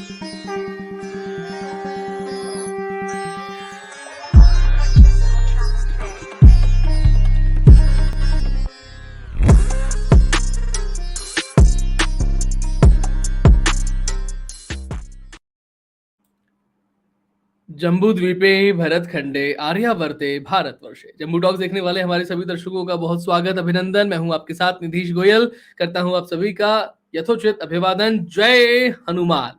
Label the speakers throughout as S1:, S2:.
S1: जम्बूद्वीपे भरतखंडे आर्यावर्ते भारतवर्षे। जम्बू टॉक्स देखने वाले हमारे सभी दर्शकों का बहुत स्वागत, अभिनंदन। मैं हूं आपके साथ निधीश गोयल, करता हूं आप सभी का यथोचित अभिवादन। जय हनुमान।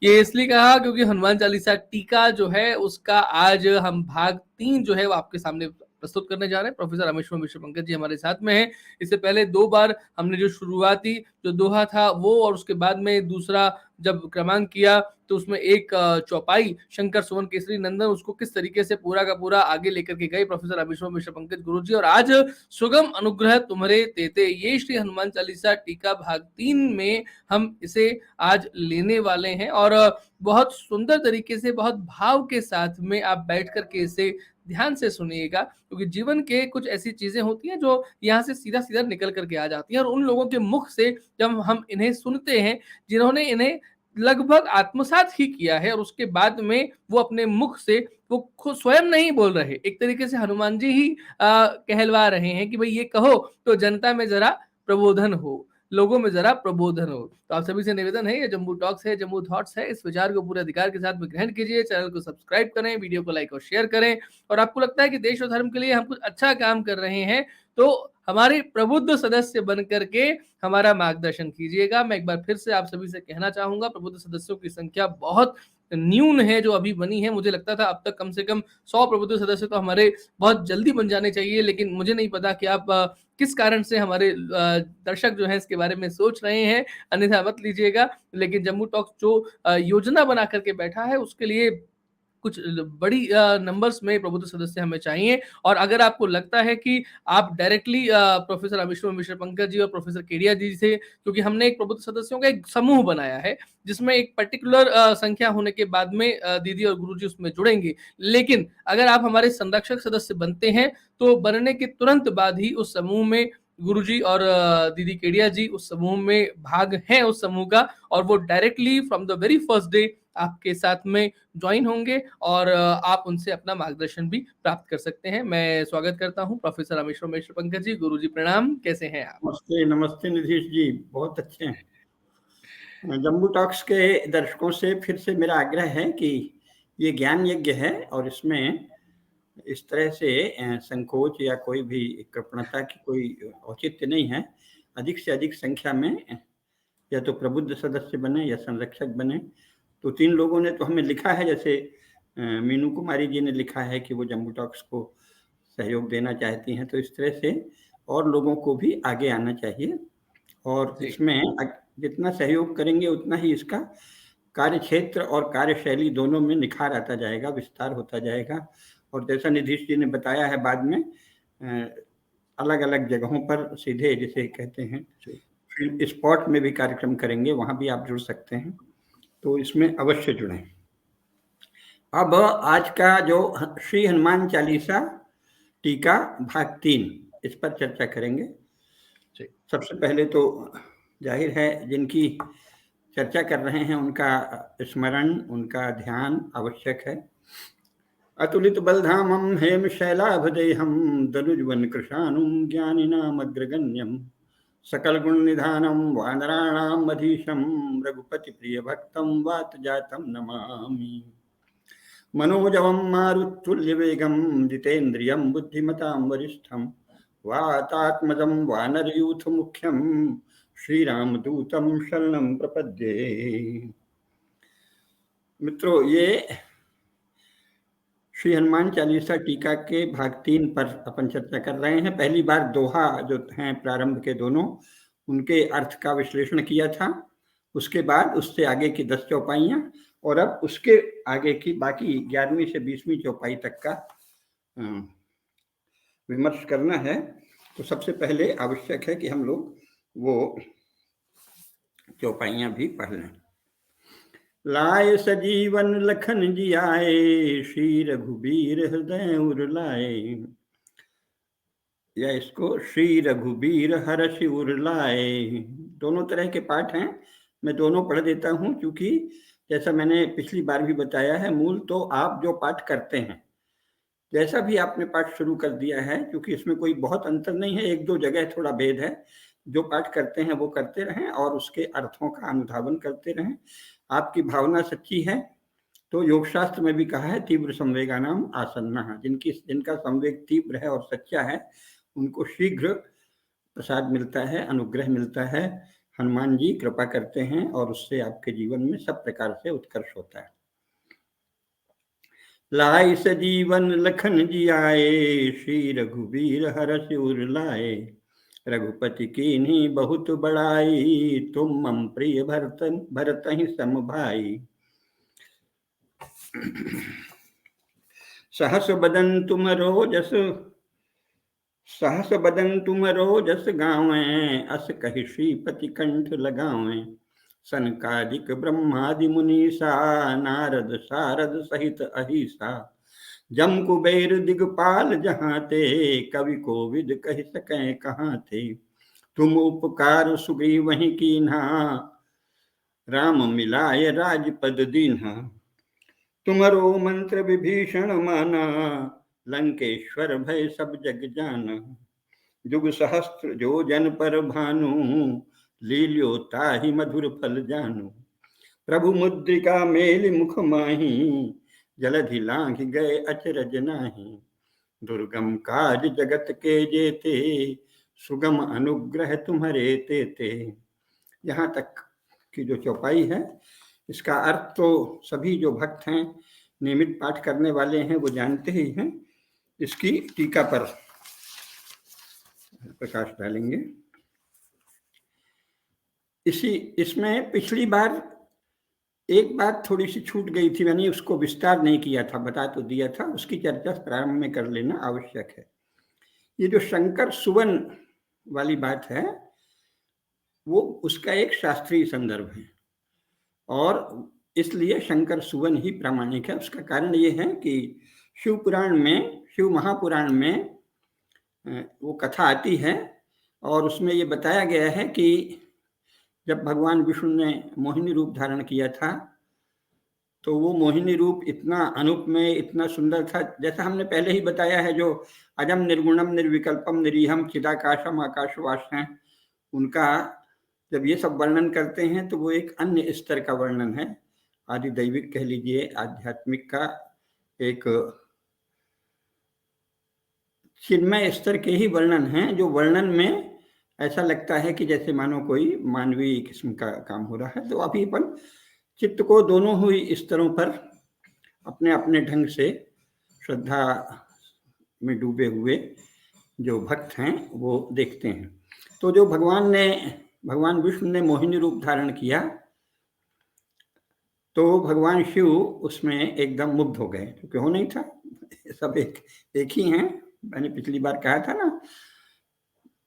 S1: ये इसलिए कहा क्योंकि हनुमान चालीसा टीका जो है उसका आज हम भाग 3 जो है वो आपके सामने प्रस्तुत करने जा रहे हैं। प्रोफेसर रामेश्वरम मिश्र पंकज जी हमारे साथ में हैं। इससे पहले 2 बार हमने जो शुरुआती जो दोहा था वो, और उसके बाद में दूसरा जब क्रमांक किया तो उसमें एक चौपाई शंकर सुवन केसरी नंदन, उसको किस तरीके से पूरा का पूरा आगे लेकर के गए प्रोफेसर रामेश्वरम मिश्र पंकज गुरु जी। और आज सुगम अनुग्रह तुम्हारे तेते, ये श्री हनुमान चालीसा टीका भाग 3 में हम इसे आज लेने वाले हैं। और बहुत सुंदर तरीके से, बहुत भाव के साथ में आप बैठ करके इसे ध्यान से सुनिएगा, क्योंकि जीवन के कुछ ऐसी चीजें होती हैं जो यहाँ से सीधा सीधा निकल करके आ जाती हैं, और उन लोगों के मुख से जब हम इन्हें सुनते हैं जिन्होंने इन्हें लगभग आत्मसात ही किया है, और उसके बाद में वो अपने मुख से वो खुद स्वयं नहीं बोल रहे, एक तरीके से हनुमान जी ही कहलवा रहे हैं कि भाई ये कहो तो जनता में जरा प्रबोधन हो, लोगों में जरा प्रबोधन हो। तो आप सभी से निवेदन है, ये जम्बू टॉक्स है, जम्बू थॉट्स है, इस विचार को पूरे अधिकार के साथ में ग्रहण कीजिए। चैनल को सब्सक्राइब करें, वीडियो को लाइक और शेयर करें, और आपको लगता है कि देश और धर्म के लिए हम कुछ अच्छा काम कर रहे हैं तो हमारे प्रबुद्ध सदस्य बन करके हमारा मार्गदर्शन कीजिएगा। मैं एक बार फिर से आप सभी से कहना चाहूंगा, प्रबुद्ध सदस्यों की संख्या बहुत न्यून है जो अभी बनी है। मुझे लगता था अब तक कम से कम 100 प्रबुद्ध सदस्य तो हमारे बहुत जल्दी बन जाने चाहिए, लेकिन मुझे नहीं पता कि आप किस कारण से हमारे दर्शक जो हैं इसके बारे में सोच रहे हैं, अन्यथा मत लीजिएगा। लेकिन जम्मू टॉक्स जो योजना बना करके बैठा है उसके लिए कुछ बड़ी नंबर्स में प्रबुद्ध सदस्य हमें चाहिए। और अगर आपको लगता है कि आप डायरेक्टली प्रोफेसर रामेश्वरम मिश्र पंकज जी और प्रोफेसर केडिया जी से, क्योंकि हमने एक प्रबुद्ध सदस्यों का एक समूह बनाया है जिसमें एक पर्टिकुलर संख्या होने के बाद में दीदी और गुरुजी उसमें जुड़ेंगे, लेकिन अगर आप हमारे संरक्षक सदस्य बनते हैं तो बनने के तुरंत बाद ही उस समूह में गुरुजी और दीदी केडिया जी उस समूह में भाग हैं उस समूह का, और वो directly from the very first day आपके साथ में ज्वाइन होंगे, और आप उनसे अपना मार्गदर्शन भी प्राप्त कर सकते हैं। मैं स्वागत करता हूं प्रोफेसर रामेश्वरम मिश्र पंकज जी। गुरुजी प्रणाम, कैसे हैं आप?
S2: नमस्ते नमस्ते निधीश जी, बहुत अच्छे हैं। जम्बू टॉक्स के दर्शकों से फिर से मेरा आग्रह है कि ये ज्ञान यज्ञ है और इसमें इस तरह से संकोच या कोई भी कृपणता की कोई औचित्य नहीं है। अधिक से अधिक संख्या में या तो प्रबुद्ध सदस्य बने या संरक्षक बने। तो 3 लोगों ने तो हमें लिखा है, जैसे मीनू कुमारी जी ने लिखा है कि वो जम्बू टॉक्स को सहयोग देना चाहती हैं, तो इस तरह से और लोगों को भी आगे आना चाहिए, और इसमें जितना सहयोग करेंगे उतना ही इसका कार्य क्षेत्र और कार्यशैली दोनों में निखार आता जाएगा, विस्तार होता जाएगा। और जैसा निधीश जी ने बताया है, बाद में अलग अलग जगहों पर सीधे जिसे कहते हैं फील्ड स्पॉट में भी कार्यक्रम करेंगे, वहाँ भी आप जुड़ सकते हैं, तो इसमें अवश्य जुड़ें। अब आज का जो श्री हनुमान चालीसा टीका भाग 3, इस पर चर्चा करेंगे। सबसे पहले तो जाहिर है जिनकी चर्चा कर रहे हैं उनका स्मरण, उनका ध्यान आवश्यक है। अतुलित बलधामं हेम शैलाभदेहं दनुजवन कृशानुं ज्ञानिनाम अग्रगण्यं सकल गुण निधानं वानराणां मधीशं रघुपति प्रिय भक्तं वात जातं नमामि। मनोजवं मारुतुल्य वेगं जितेन्द्रियं बुद्धिमतां वरिष्ठं वातात्मजं वानरयूथ मुख्यं श्रीरामदूतं शरणं प्रपद्ये। मित्रों, ये श्री हनुमान चालीसा टीका के भाग 3 पर अपन चर्चा कर रहे हैं। पहली बार दोहा जो हैं प्रारंभ के दोनों, उनके अर्थ का विश्लेषण किया था, उसके बाद उससे आगे की 10 चौपाइयां, और अब उसके आगे की बाकी 11वीं से 20वीं चौपाई तक का विमर्श करना है। तो सबसे पहले आवश्यक है कि हम लोग वो चौपाइयां भी पढ़ लें। लाए सजीवन लखन जियाए, श्री रघुबीर हृदय उर लाए, या इसको श्री रघुबीर हर्ष उर लाए। दोनों तरह के पाठ हैं, मैं दोनों पढ़ देता हूं, क्योंकि जैसा मैंने पिछली बार भी बताया है, मूल तो आप जो पाठ करते हैं, जैसा भी आपने पाठ शुरू कर दिया है, क्योंकि इसमें कोई बहुत अंतर नहीं है, एक दो जगह थोड़ा भेद है। जो पाठ करते हैं वो करते रहें और उसके अर्थों का अनुधावन करते रहें। आपकी भावना सच्ची है तो योग शास्त्र में भी कहा है तीव्र संवेगानाम आसन्ना, जिनका संवेग तीव्र है और सच्चा है उनको शीघ्र प्रसाद मिलता है, अनुग्रह मिलता है। हनुमान जी कृपा करते हैं और उससे आपके जीवन में सब प्रकार से उत्कर्ष होता है। लाए सजीवन लखन जी आए, श्री रघुवीर हरष उर लाए। रघुपति कीन्ही बहुत बड़ाई, तुम मम प्रिय भरत ही सम भाई। सहस बदन तुमरो जस सहस बदन तुमरो जस गावें, अस कहि श्रीपति कंठ लगावें। सनकादिक ब्रह्मादि मुनीसा, नारद सारद सहित अहिसा। जम कुबेर दिगपाल जहाँ ते, कवि कोविद कह सकें कहाँ थे। तुम उपकार सुग्रीव वहीं कीन्हा, राम मिलाय राजपद दीन्हा। तुमरो मंत्र विभीषण माना, लंकेश्वर भय सब जग जाना। जुग सहस्त्र जो जन पर भानु, लील्यो ताहि मधुर फल जानू। प्रभु मुद्रिका मेलि मुख माही, जलधि लांघ गए अचरज नाही। दुर्गम काज जगत के जेते, सुगम अनुग्रह तुम्हारे तेते। यहाँ तक की जो चौपाई है, इसका अर्थ तो सभी जो भक्त हैं, नियमित पाठ करने वाले हैं, वो जानते ही हैं। इसकी टीका पर प्रकाश डालेंगे। इसमें पिछली बार एक बात थोड़ी सी छूट गई थी, मैंने उसको विस्तार नहीं किया था, बता तो दिया था, उसकी चर्चा प्रारंभ में कर लेना आवश्यक है। ये जो शंकर सुवन वाली बात है, वो उसका एक शास्त्रीय संदर्भ है और इसलिए शंकर सुवन ही प्रामाणिक है। उसका कारण ये है कि शिव पुराण में, शिव महापुराण में वो कथा आती है और उसमें ये बताया गया है कि जब भगवान विष्णु ने मोहिनी रूप धारण किया था, तो वो मोहिनी रूप इतना अनुपमेय, इतना सुंदर था, जैसा हमने पहले ही बताया है, जो अजम निर्गुणम निर्विकल्पम निरीहम चिदाकाशम आकाशवास हैं, उनका जब ये सब वर्णन करते हैं तो वो एक अन्य स्तर का वर्णन है, आदि दैविक कह लीजिए, आध्यात्मिक का एक चिन्मय स्तर के ही वर्णन है, जो वर्णन में ऐसा लगता है कि जैसे मानो कोई मानवीय किस्म का काम हो रहा है। तो अभी अपन चित्त को दोनों ही स्तरों पर अपने अपने ढंग से श्रद्धा में डूबे हुए जो भक्त हैं वो देखते हैं। तो जो भगवान विष्णु ने मोहिनी रूप धारण किया, तो भगवान शिव उसमें एकदम मुग्ध हो गए, क्योंकि हो नहीं था, सब एक ही हैं। मैंने पिछली बार कहा था ना,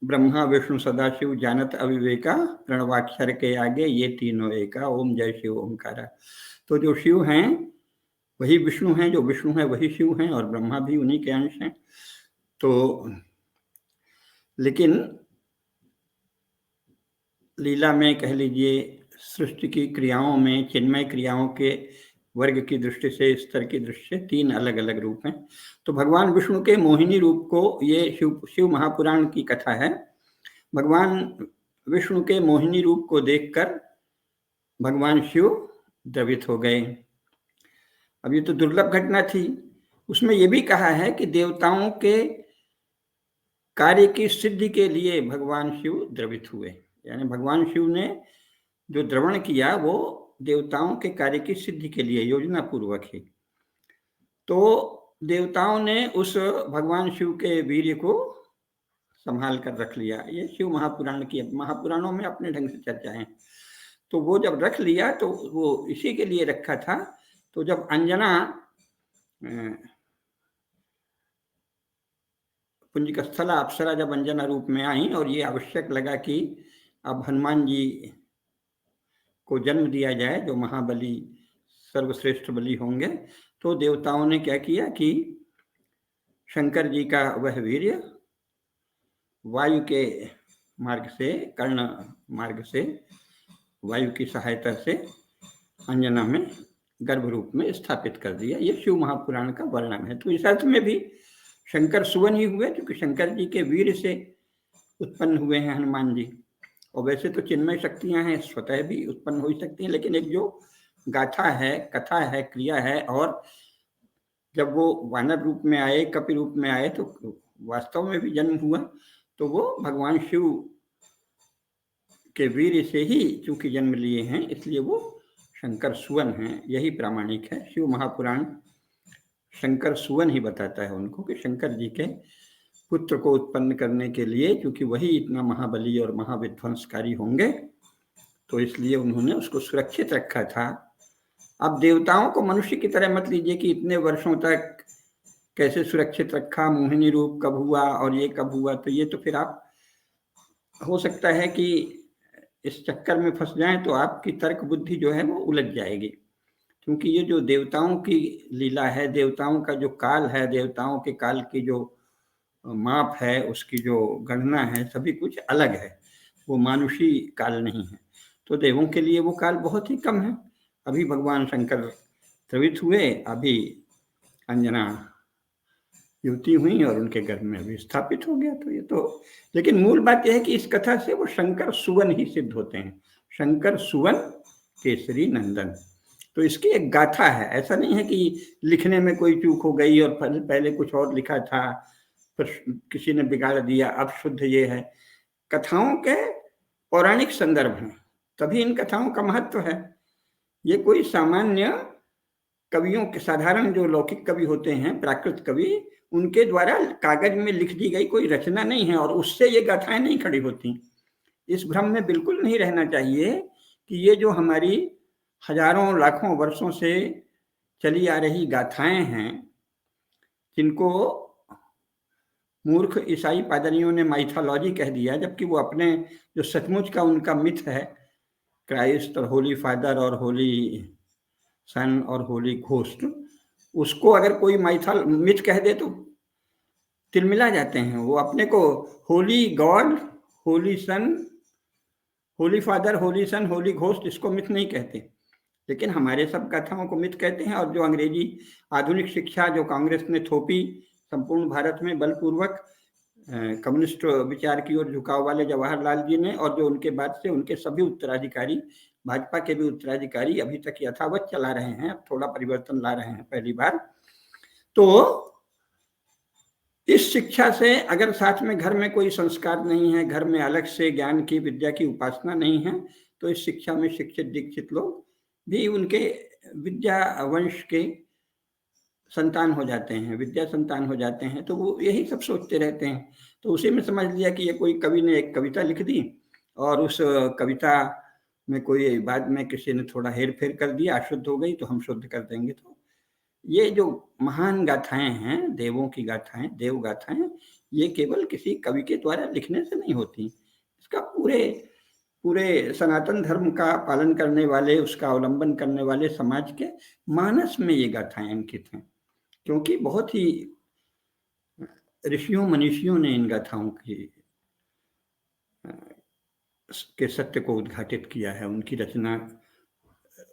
S2: ब्रह्मा विष्णु सदाशिव जानत अविवेका, प्रणवाक्षर के आगे ये तीनों एका, ओम जय शिव ओमकारा। तो जो शिव हैं वही विष्णु हैं, जो विष्णु है वही शिव हैं, और ब्रह्मा भी उन्हीं के अंश हैं। तो लेकिन लीला में कह लीजिए, सृष्टि की क्रियाओं में, चिन्मय क्रियाओं के वर्ग की दृष्टि से, स्तर की दृष्टि से तीन अलग अलग रूप हैं। तो भगवान विष्णु के मोहिनी रूप को, ये शिव महापुराण की कथा है, भगवान विष्णु के मोहिनी रूप को देखकर भगवान शिव द्रवित हो गए। अब ये तो दुर्लभ घटना थी। उसमें ये भी कहा है कि देवताओं के कार्य की सिद्धि के लिए भगवान शिव द्रवित हुए, यानी भगवान शिव ने जो द्रवण किया वो देवताओं के कार्य की सिद्धि के लिए योजना पूर्वक ही। तो देवताओं ने उस भगवान शिव के वीर्य को संभाल कर रख लिया। ये शिव महापुराण की, महापुराणों में अपने ढंग से चर्चा है। तो वो जब रख लिया तो वो इसी के लिए रखा था। तो जब अंजना पुंजिकस्थला अप्सरा जब अंजना रूप में आई और ये आवश्यक लगा कि अब हनुमान जी को जन्म दिया जाए, जो महाबली सर्वश्रेष्ठ बलि होंगे, तो देवताओं ने क्या किया कि शंकर जी का वह वीर्य वायु के मार्ग से, कर्ण मार्ग से, वायु की सहायता से अंजना में गर्भ रूप में स्थापित कर दिया। ये शिव महापुराण का वर्णन है। तो इस अर्थ में भी शंकर सुवन ही हुए, क्योंकि शंकर जी के वीर से उत्पन्न हुए हैं हनुमान जी। और वैसे तो चिन्मय शक्तियां हैं, स्वतः भी उत्पन्न हो सकती हैं, लेकिन एक जो गाथा है, कथा है, क्रिया है, और जब वो वानर रूप में आए, कपि रूप में आए, तो वास्तव में भी जन्म हुआ, तो वो भगवान शिव के वीर से ही चूंकि जन्म लिए हैं, इसलिए वो शंकर सुवन हैं। यही प्रामाणिक है। शिव महापुराण शंकर सुवन ही बताता है उनको कि शंकर जी के पुत्र को उत्पन्न करने के लिए, क्योंकि वही इतना महाबली और महाविध्वंसकारी होंगे, तो इसलिए उन्होंने उसको सुरक्षित रखा था। अब देवताओं को मनुष्य की तरह मत लीजिए कि इतने वर्षों तक कैसे सुरक्षित रखा, मोहिनी रूप कब हुआ और ये कब हुआ, तो ये तो फिर आप हो सकता है कि इस चक्कर में फंस जाएं तो आपकी तर्क बुद्धि जो है वो उलझ जाएगी। क्योंकि ये जो देवताओं की लीला है, देवताओं का जो काल है, देवताओं के काल की जो माप है, उसकी जो गणना है, सभी कुछ अलग है। वो मानुषी काल नहीं है। तो देवों के लिए वो काल बहुत ही कम है। अभी भगवान शंकर द्रवित हुए, अभी अंजना युवती हुई और उनके गर्भ में अभी स्थापित हो गया। तो ये तो, लेकिन मूल बात यह है कि इस कथा से वो शंकर सुवन ही सिद्ध होते हैं। शंकर सुवन केसरी नंदन। तो इसकी एक गाथा है। ऐसा नहीं है कि लिखने में कोई चूक हो गई और पहले कुछ और लिखा था, फिर किसी ने बिगाड़ दिया, अब शुद्ध ये है। कथाओं के पौराणिक संदर्भ हैं, तभी इन कथाओं का महत्व है। ये कोई सामान्य कवियों के, साधारण जो लौकिक कवि होते हैं, प्राकृत कवि, उनके द्वारा कागज में लिख दी गई कोई रचना नहीं है, और उससे ये गाथाएं नहीं खड़ी होती। इस भ्रम में बिल्कुल नहीं रहना चाहिए कि ये जो हमारी हजारों लाखों वर्षों से चली आ रही गाथाएं हैं, जिनको मूर्ख ईसाई पादरियों ने माइथोलॉजी कह दिया, जबकि वो अपने जो सचमुच का उनका मिथ है, क्राइस्ट और होली फादर और होली सन और होली घोस्ट, उसको अगर कोई मिथ कह दे तो तिलमिला जाते हैं। वो अपने को होली गॉड, होली सन, होली फादर, होली सन, होली घोस्ट, इसको मिथ नहीं कहते, लेकिन हमारे सब कथाओं को मिथ कहते हैं। और जो अंग्रेजी आधुनिक शिक्षा जो कांग्रेस ने थोपी संपूर्ण भारत में बलपूर्वक, कम्युनिस्ट विचार की ओर झुकाव वाले जवाहरलाल जी ने, और जो उनके बाद से उनके सभी उत्तराधिकारी, भाजपा के भी उत्तराधिकारी अभी तक यथावत चला रहे हैं, अब थोड़ा परिवर्तन ला रहे हैं पहली बार। तो इस शिक्षा से अगर साथ में घर में कोई संस्कार नहीं है, घर में अलग से ज्ञान की, विद्या की उपासना नहीं है, तो इस शिक्षा में शिक्षित दीक्षित लोग भी उनके विद्या वंश के संतान हो जाते हैं, विद्या संतान हो जाते हैं। तो वो यही सब सोचते रहते हैं। तो उसी में समझ लिया कि ये कोई कवि ने एक कविता लिख दी, और उस कविता में कोई बाद में किसी ने थोड़ा हेर फेर कर दिया, अशुद्ध हो गई, तो हम शुद्ध कर देंगे। तो ये जो महान गाथाएं हैं, देवों की गाथाएं, देव गाथाएं, ये केवल किसी कवि के द्वारा लिखने से नहीं होती। इसका पूरे सनातन धर्म का पालन करने वाले, उसका अवलंबन करने वाले समाज के मानस में ये गाथाएं अंकित हैं, क्योंकि बहुत ही ऋषियों मनीषियों ने इन गाथाओं के सत्य को उद्घाटित किया है। उनकी रचना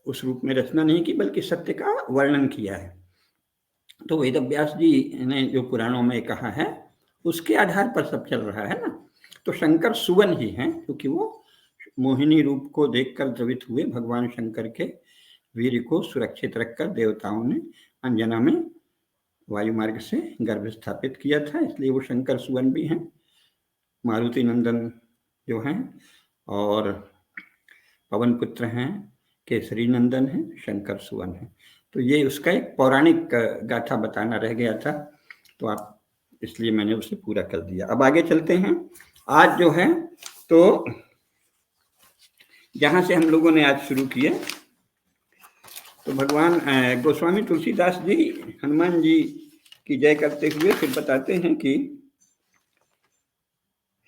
S2: उस रूप में रचना नहीं की, बल्कि सत्य का वर्णन किया है। तो वेद व्यास जी ने जो पुराणों में कहा है, उसके आधार पर सब चल रहा है ना। तो शंकर सुवन ही हैं, क्योंकि वो मोहिनी रूप को देखकर द्रवित हुए। भगवान शंकर के वीर को सुरक्षित रखकर देवताओं ने अंजना में वायु मार्ग से गर्भ स्थापित किया था, इसलिए वो शंकर सुवन भी हैं। मारुति नंदन जो हैं, और पवन पुत्र हैं, केसरी नंदन हैं, शंकर सुवन हैं। तो ये उसका एक पौराणिक गाथा बताना रह गया था, तो आप, इसलिए मैंने उसे पूरा कर दिया। अब आगे चलते हैं। आज जो है, तो जहां से हम लोगों ने आज शुरू किए, तो भगवान गोस्वामी तुलसीदास जी हनुमान जी की जय करते हुए फिर बताते हैं कि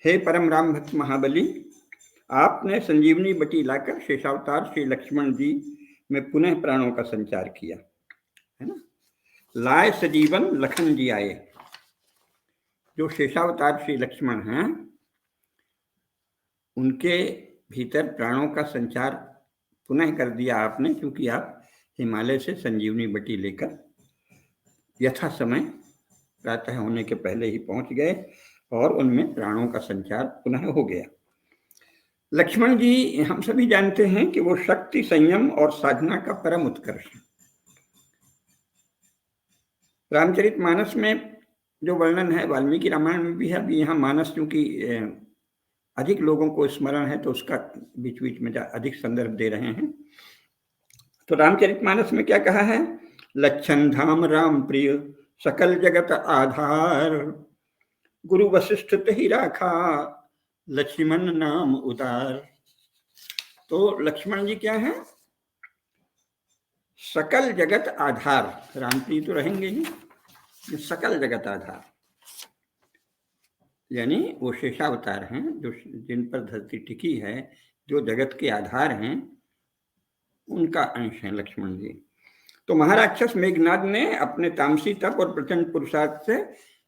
S2: हे परम राम भक्त महाबली, आपने संजीवनी बटी लाकर शेषावतार श्री लक्ष्मण जी में पुनः प्राणों का संचार किया, है ना। लाए सजीवन लखन जी आए। जो शेषावतार श्री लक्ष्मण हैं, उनके भीतर प्राणों का संचार पुनः कर दिया आपने, क्योंकि आप हिमालय से संजीवनी बटी लेकर यथा समय प्रातः होने के पहले ही पहुंच गए और उनमें प्राणों का संचार पुनः हो गया। लक्ष्मण जी हम सभी जानते हैं कि वो शक्ति, संयम और साधना का परम उत्कर्ष है। रामचरितमानस में जो वर्णन है, वाल्मीकि रामायण में भी है। अभी यहाँ मानस क्योंकि अधिक लोगों को स्मरण है तो उसका बीच बीच में अधिक संदर्भ दे रहे हैं। तो रामचरितमानस में क्या कहा है? लक्षण धाम राम प्रिय सकल जगत आधार, गुरु वशिष्ठ तहि राखा लक्ष्मण नाम उदार। तो लक्ष्मण जी क्या है? सकल जगत आधार। रामप्रिय तो रहेंगे ही, सकल जगत आधार यानी वो शेषावतार हैं, जो जिन पर धरती टिकी है, जो जगत के आधार हैं, उनका अंश है लक्ष्मण जी। तो महाराक्षस मेघनाद ने अपने तामसी तप और प्रचंड पुरुषार्थ से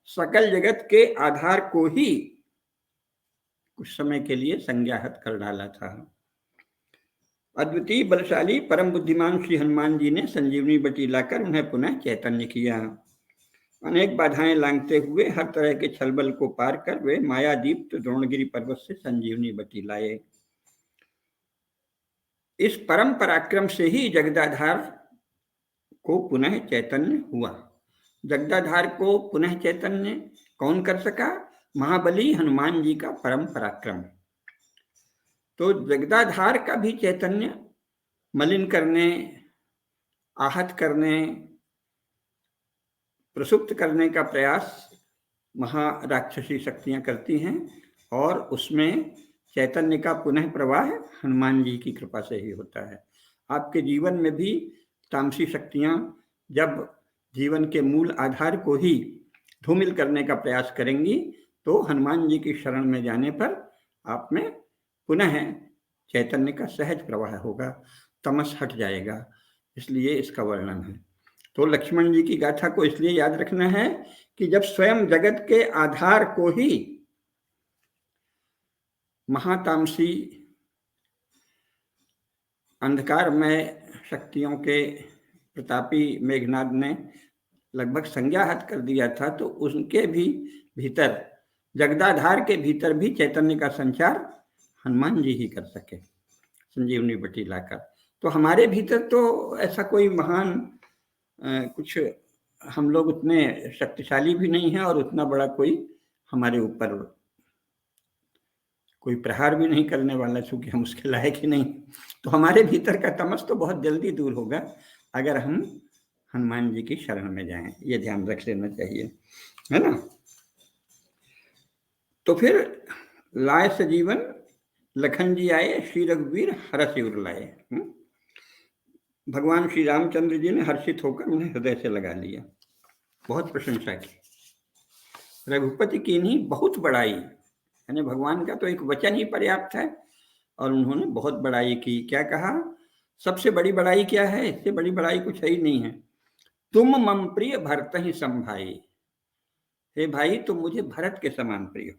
S2: सकल जगत के आधार को ही कुछ समय के लिए संज्ञाहत कर डाला था। अद्वितीय बलशाली परम बुद्धिमान श्री हनुमान जी ने संजीवनी बटी लाकर उन्हें पुनः चैतन्य किया। अनेक बाधाएं लांघते हुए हर तरह के छलबल को पार कर वे मायादीप्त द्रोणगिरी पर्वत से संजीवनी बटी लाए। इस परम पराक्रम से ही जगदाधार को पुनः चैतन्य हुआ। जगदाधार को पुनः चैतन्य कौन कर सका? महाबली हनुमान जी का परम पराक्रम। तो जगदाधार का भी चैतन्य मलिन करने, आहत करने, प्रसुप्त करने का प्रयास महाराक्षसी शक्तियां करती हैं, और उसमें चैतन्य का पुनः प्रवाह हनुमान जी की कृपा से ही होता है। आपके जीवन में भी तामसी शक्तियां जब जीवन के मूल आधार को ही धूमिल करने का प्रयास करेंगी, तो हनुमान जी की शरण में जाने पर आप में पुनः चैतन्य का सहज प्रवाह होगा, तमस हट जाएगा। इसलिए इसका वर्णन है। तो लक्ष्मण जी की गाथा को इसलिए याद रखना है कि जब स्वयं जगत के आधार को ही महातामसी अंधकारमय शक्तियों के प्रतापी मेघनाद ने लगभग संज्ञाहत कर दिया था, तो उनके भी भीतर, जगदाधार के भीतर भी चैतन्य का संचार हनुमान जी ही कर सके संजीवनी बटी लाकर। तो हमारे भीतर तो ऐसा कोई महान कुछ, हम लोग उतने शक्तिशाली भी नहीं हैं और उतना बड़ा कोई हमारे ऊपर कोई प्रहार भी नहीं करने वाला, चूंकि हम उसके लायक ही नहीं। तो हमारे भीतर का तमस तो बहुत जल्दी दूर होगा अगर हम हनुमान जी की शरण में जाएं। ये ध्यान रख लेना चाहिए, है ना। तो फिर लाए सजीवन लखन जी आए, श्री रघुवीर हरष उर लाए। भगवान श्री रामचंद्र जी ने हर्षित होकर उन्हें हृदय से लगा लिया, बहुत प्रशंसा की। रघुपति की नहीं बहुत बड़ाई, यानी भगवान का तो एक वचन ही पर्याप्त है, और उन्होंने बहुत बड़ाई की। क्या कहा? सबसे बड़ी बड़ाई क्या है? इससे बड़ी बड़ाई कुछ है ही नहीं है। तुम मम प्रिय भरत ही संभाई। हे भाई, तुम मुझे भरत के समान प्रिय हो।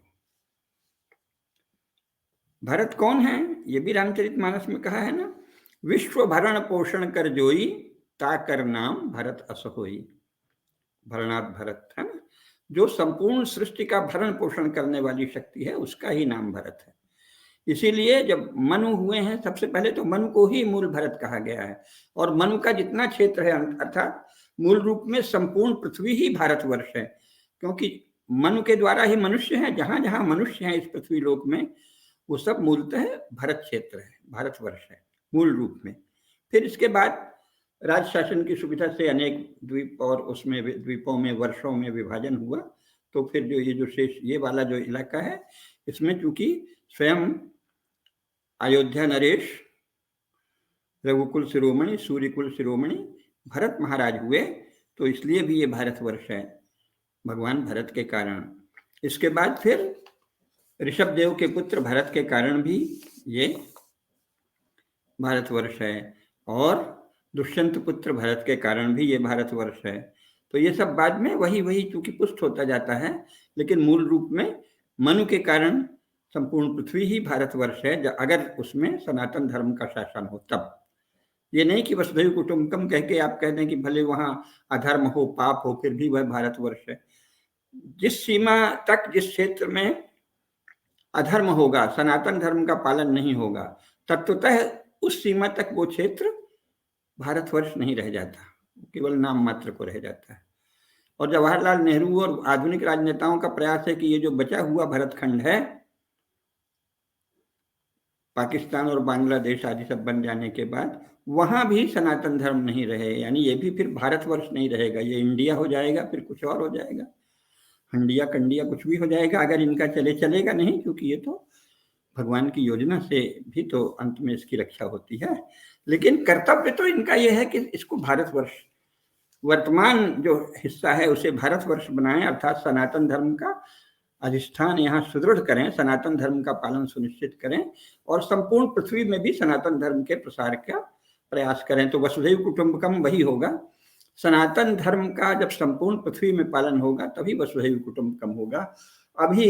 S2: भरत कौन है? ये भी रामचरितमानस में कहा है ना, विश्व भरण पोषण कर जोई, ताकर नाम भरत अस होई। भरणात् भरत, है ना। जो संपूर्ण सृष्टि का भरण पोषण करने वाली शक्ति है, उसका ही नाम भरत है। इसीलिए जब मनु हुए हैं, सबसे पहले तो मनु को ही मूल भरत कहा गया है। और मनु का जितना क्षेत्र है, अर्थात मूल रूप में संपूर्ण पृथ्वी ही भारतवर्ष है, क्योंकि मनु के द्वारा ही मनुष्य है। जहां जहां मनुष्य हैं इस पृथ्वी लोक में, वो सब मूलतः भरत क्षेत्र है, भारतवर्ष है मूल रूप में। फिर इसके बाद राज शासन की सुविधा से अनेक द्वीप और उसमें द्वीपों में वर्षों में विभाजन हुआ। तो फिर जो ये जो शेष ये वाला जो इलाका है, इसमें चूंकि स्वयं अयोध्या नरेश, रघुकुल शिरोमणि, सूर्यकुल शिरोमणि भरत महाराज हुए, तो इसलिए भी ये भारतवर्ष है, भगवान भरत के कारण। इसके बाद फिर ऋषभ देव के पुत्र भरत के कारण भी ये भारतवर्ष है, और दुष्यंत पुत्र भरत के कारण भी ये भारतवर्ष है। तो ये सब बाद में वही चूंकि पुष्ट होता जाता है, लेकिन मूल रूप में मनु के कारण संपूर्ण पृथ्वी ही भारतवर्ष है, अगर उसमें सनातन धर्म का शासन हो तब। ये नहीं कि वसुधैव कुटुंबकम कह के आप कह दें कि भले वहां अधर्म हो, पाप हो, फिर भी वह भारतवर्ष है। जिस सीमा तक, जिस क्षेत्र में अधर्म होगा, सनातन धर्म का पालन नहीं होगा, तत्वतः उस सीमा तक वो क्षेत्र भारतवर्ष नहीं रह जाता, केवल नाम मात्र को रह जाता है। और जवाहरलाल नेहरू और आधुनिक राजनेताओं का प्रयास है कि ये जो बचा हुआ भरतखंड है, पाकिस्तान और बांग्लादेश आदि सब बन जाने के बाद, वहां भी सनातन धर्म नहीं रहे, यानी ये भी फिर भारतवर्ष नहीं रहेगा, ये इंडिया हो जाएगा, फिर कुछ और हो जाएगा, हंडिया कंडिया कुछ भी हो जाएगा अगर इनका चलेगा नहीं, क्योंकि ये तो भगवान की योजना से भी तो अंत में इसकी रक्षा होती है। लेकिन कर्तव्य तो इनका यह है कि इसको भारतवर्ष, वर्तमान जो हिस्सा है उसे भारतवर्ष बनाएं, अर्थात सनातन धर्म का अधिष्ठान यहाँ सुदृढ़ करें, सनातन धर्म का पालन सुनिश्चित करें और संपूर्ण पृथ्वी में भी सनातन धर्म के प्रसार का प्रयास करें। तो वसुधैव कुटुंबकम वही होगा, सनातन धर्म का जब संपूर्ण पृथ्वी में पालन होगा तभी वसुधैव कुटुंबकम होगा। अभी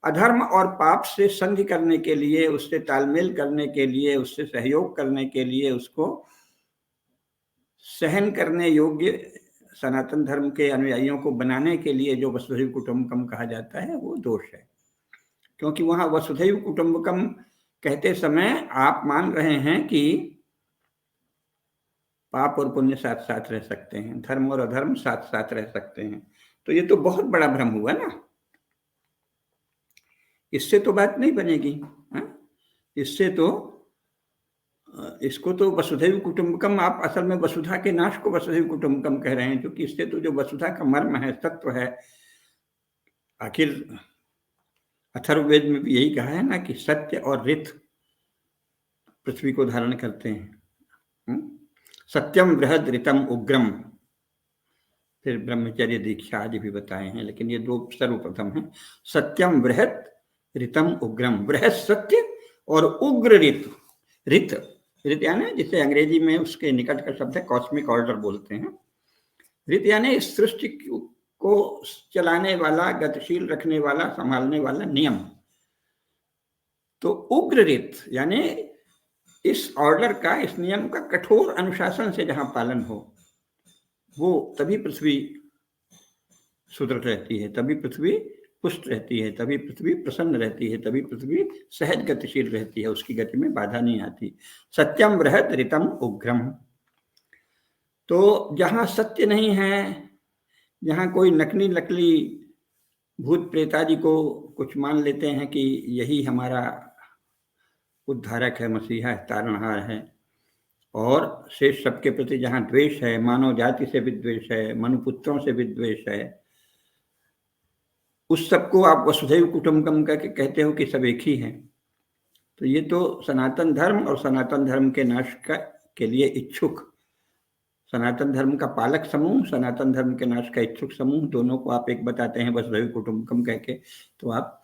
S2: अधर्म और पाप से संधि करने के लिए, उससे तालमेल करने के लिए, उससे सहयोग करने के लिए, उसको सहन करने योग्य सनातन धर्म के अनुयायियों को बनाने के लिए जो वसुधैव कुटुंबकम कहा जाता है वो दोष है, क्योंकि वहां वसुधैव कुटुंबकम कहते समय आप मान रहे हैं कि पाप और पुण्य साथ साथ रह सकते हैं, धर्म और अधर्म साथ साथ रह सकते हैं। तो ये तो बहुत बड़ा भ्रम हुआ ना, इससे तो बात नहीं बनेगी। इससे तो इसको तो वसुधैव कुटुंबकम, आप असल में वसुधा के नाश को वसुधैव कुटुंबकम कह रहे हैं, क्योंकि इससे तो जो वसुधा का मर्म है, तत्व है, आखिर अथर्ववेद में भी यही कहा है ना कि सत्य और ऋत पृथ्वी को धारण करते हैं। सत्यम बृहद ऋतम उग्रम, फिर ब्रह्मचर्य दीक्षा आदि भी बताए हैं, लेकिन ये दो सर्वप्रथम है। सत्यम बृहद ऋतम उग्रम, बृहद सत्य और उग्र ऋत। ऋत ऋत यानी जिसे अंग्रेजी में उसके निकट का शब्द है कॉस्मिक ऑर्डर बोलते हैं। ऋत यानी इस सृष्टि को चलाने वाला, गतिशील रखने वाला, संभालने वाला नियम। तो उग्र ऋत यानी इस ऑर्डर का, इस नियम का कठोर अनुशासन से जहां पालन हो, वो तभी पृथ्वी सुदृढ़ रहती है, तभी पृथ्वी पुष्ट रहती है, तभी पृथ्वी प्रसन्न रहती है, तभी पृथ्वी सहज गतिशील रहती है, उसकी गति में बाधा नहीं आती। सत्यम बृहद ऋतम उग्रम। तो जहां सत्य नहीं है, जहां कोई नकली नकली भूत प्रेतादि को कुछ मान लेते हैं कि यही हमारा उद्धारक है, मसीहा है, तारणहार है, और शेष सबके प्रति जहां द्वेष है, मानव जाति से विद्वेष है, मनुपुत्रों से विद्वेष है, उस सबको आप वसुधैव कुटुंबकम करके कहते हो कि सब एक ही हैं। तो ये तो सनातन धर्म और सनातन धर्म के नाश के लिए इच्छुक, सनातन धर्म का पालक समूह, सनातन धर्म के नाश का इच्छुक समूह, दोनों को आप एक बताते हैं वसुधैव कुटुंबकम कह के, तो आप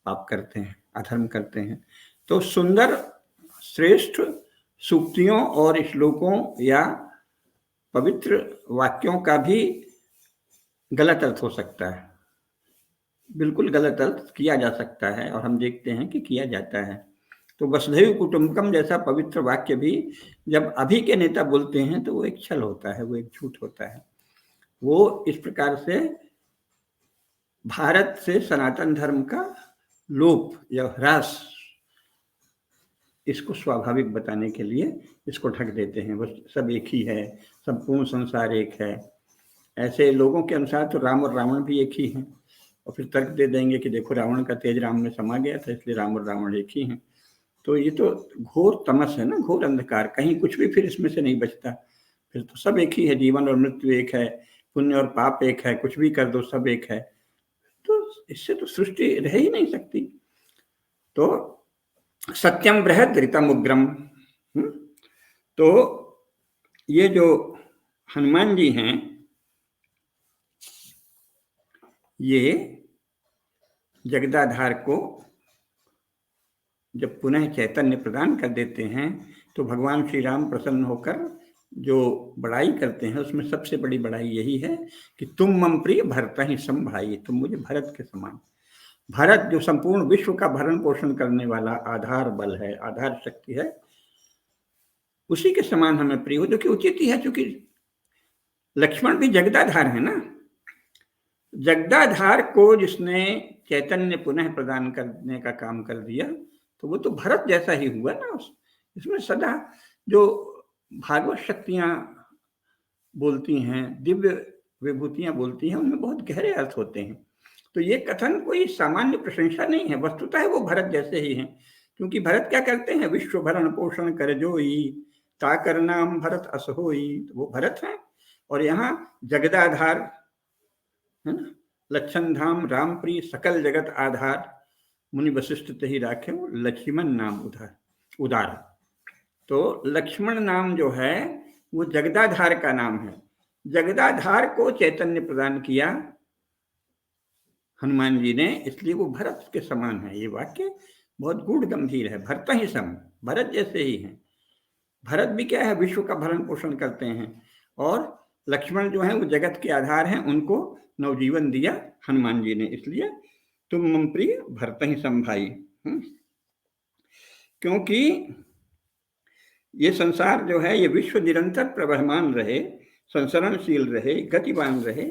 S2: पाप करते हैं, अधर्म करते हैं। तो सुंदर श्रेष्ठ सूक्तियों और श्लोकों या पवित्र वाक्यों का भी गलत अर्थ हो सकता है, बिल्कुल गलत अर्थ किया जा सकता है, और हम देखते हैं कि किया जाता है। तो वसुधैव कुटुंबकम जैसा पवित्र वाक्य भी जब अभी के नेता बोलते हैं तो वो एक छल होता है, वो एक झूठ होता है। वो इस प्रकार से भारत से सनातन धर्म का लोप या ह्रास, इसको स्वाभाविक बताने के लिए इसको ढक देते हैं, बस सब एक ही है, संपूर्ण संसार एक है। ऐसे लोगों के अनुसार तो राम और रावण भी एक ही हैं, और फिर तर्क दे देंगे कि देखो रावण का तेज राम में समा गया था, इसलिए राम और रावण एक ही हैं। तो ये तो घोर तमस है ना, घोर अंधकार, कहीं कुछ भी फिर इसमें से नहीं बचता, फिर तो सब एक ही है, जीवन और मृत्यु एक है, पुण्य और पाप एक है, कुछ भी कर दो सब एक है, तो इससे तो सृष्टि रह ही नहीं सकती। तो सत्यम बृहद ऋतम उग्रम। तो ये जो हनुमान जी हैं, ये जगदाधार को जब पुनः चैतन्य प्रदान कर देते हैं तो भगवान श्री राम प्रसन्न होकर जो बड़ाई करते हैं, उसमें सबसे बड़ी बड़ाई यही है कि तुम मम प्रिय भरत ही सम भाई, तुम मुझे भरत के समान। भरत जो संपूर्ण विश्व का भरण पोषण करने वाला आधार बल है, आधार शक्ति है, उसी के समान हमें प्रिय हो, जो कि उचित ही है, क्योंकि लक्ष्मण भी जगदाधार है ना। जगदाधार को जिसने चैतन्य पुनः प्रदान करने का काम कर दिया, तो वो तो भरत जैसा ही हुआ ना। इसमें सदा जो भागवत शक्तियां बोलती हैं, दिव्य विभूतियां बोलती हैं, उनमें बहुत गहरे अर्थ होते हैं। तो ये कथन कोई सामान्य प्रशंसा नहीं है, वस्तुतः है वो भरत जैसे ही हैं। क्योंकि भरत क्या करते हैं, विश्व भरण पोषण कर जोई, ताकर नाम भरत अस होई, तो वो भरत हैं। और यहाँ जगदाधार है ना, लक्षण धाम राम प्रिय सकल जगत आधार, मुनि वशिष्ठ तही राखे लक्ष्मण नाम उदार। तो लक्ष्मण नाम जो है वो जगदाधार का नाम है। जगदाधार को चैतन्य प्रदान किया हनुमान जी ने, इसलिए वो भरत के समान है। ये वाक्य बहुत गूढ़ गंभीर है। भरत ही सम, भरत जैसे ही हैं। भरत भी क्या है, विश्व का भरण पोषण करते हैं, और लक्ष्मण जो है वो जगत के आधार हैं, उनको नवजीवन दिया हनुमान जी ने। इसलिए तुम मम प्रिय भरत ही सम भाई। क्योंकि ये संसार जो है, ये विश्व निरंतर प्रवहमान रहे, संसरणशील रहे, गतिवान रहे,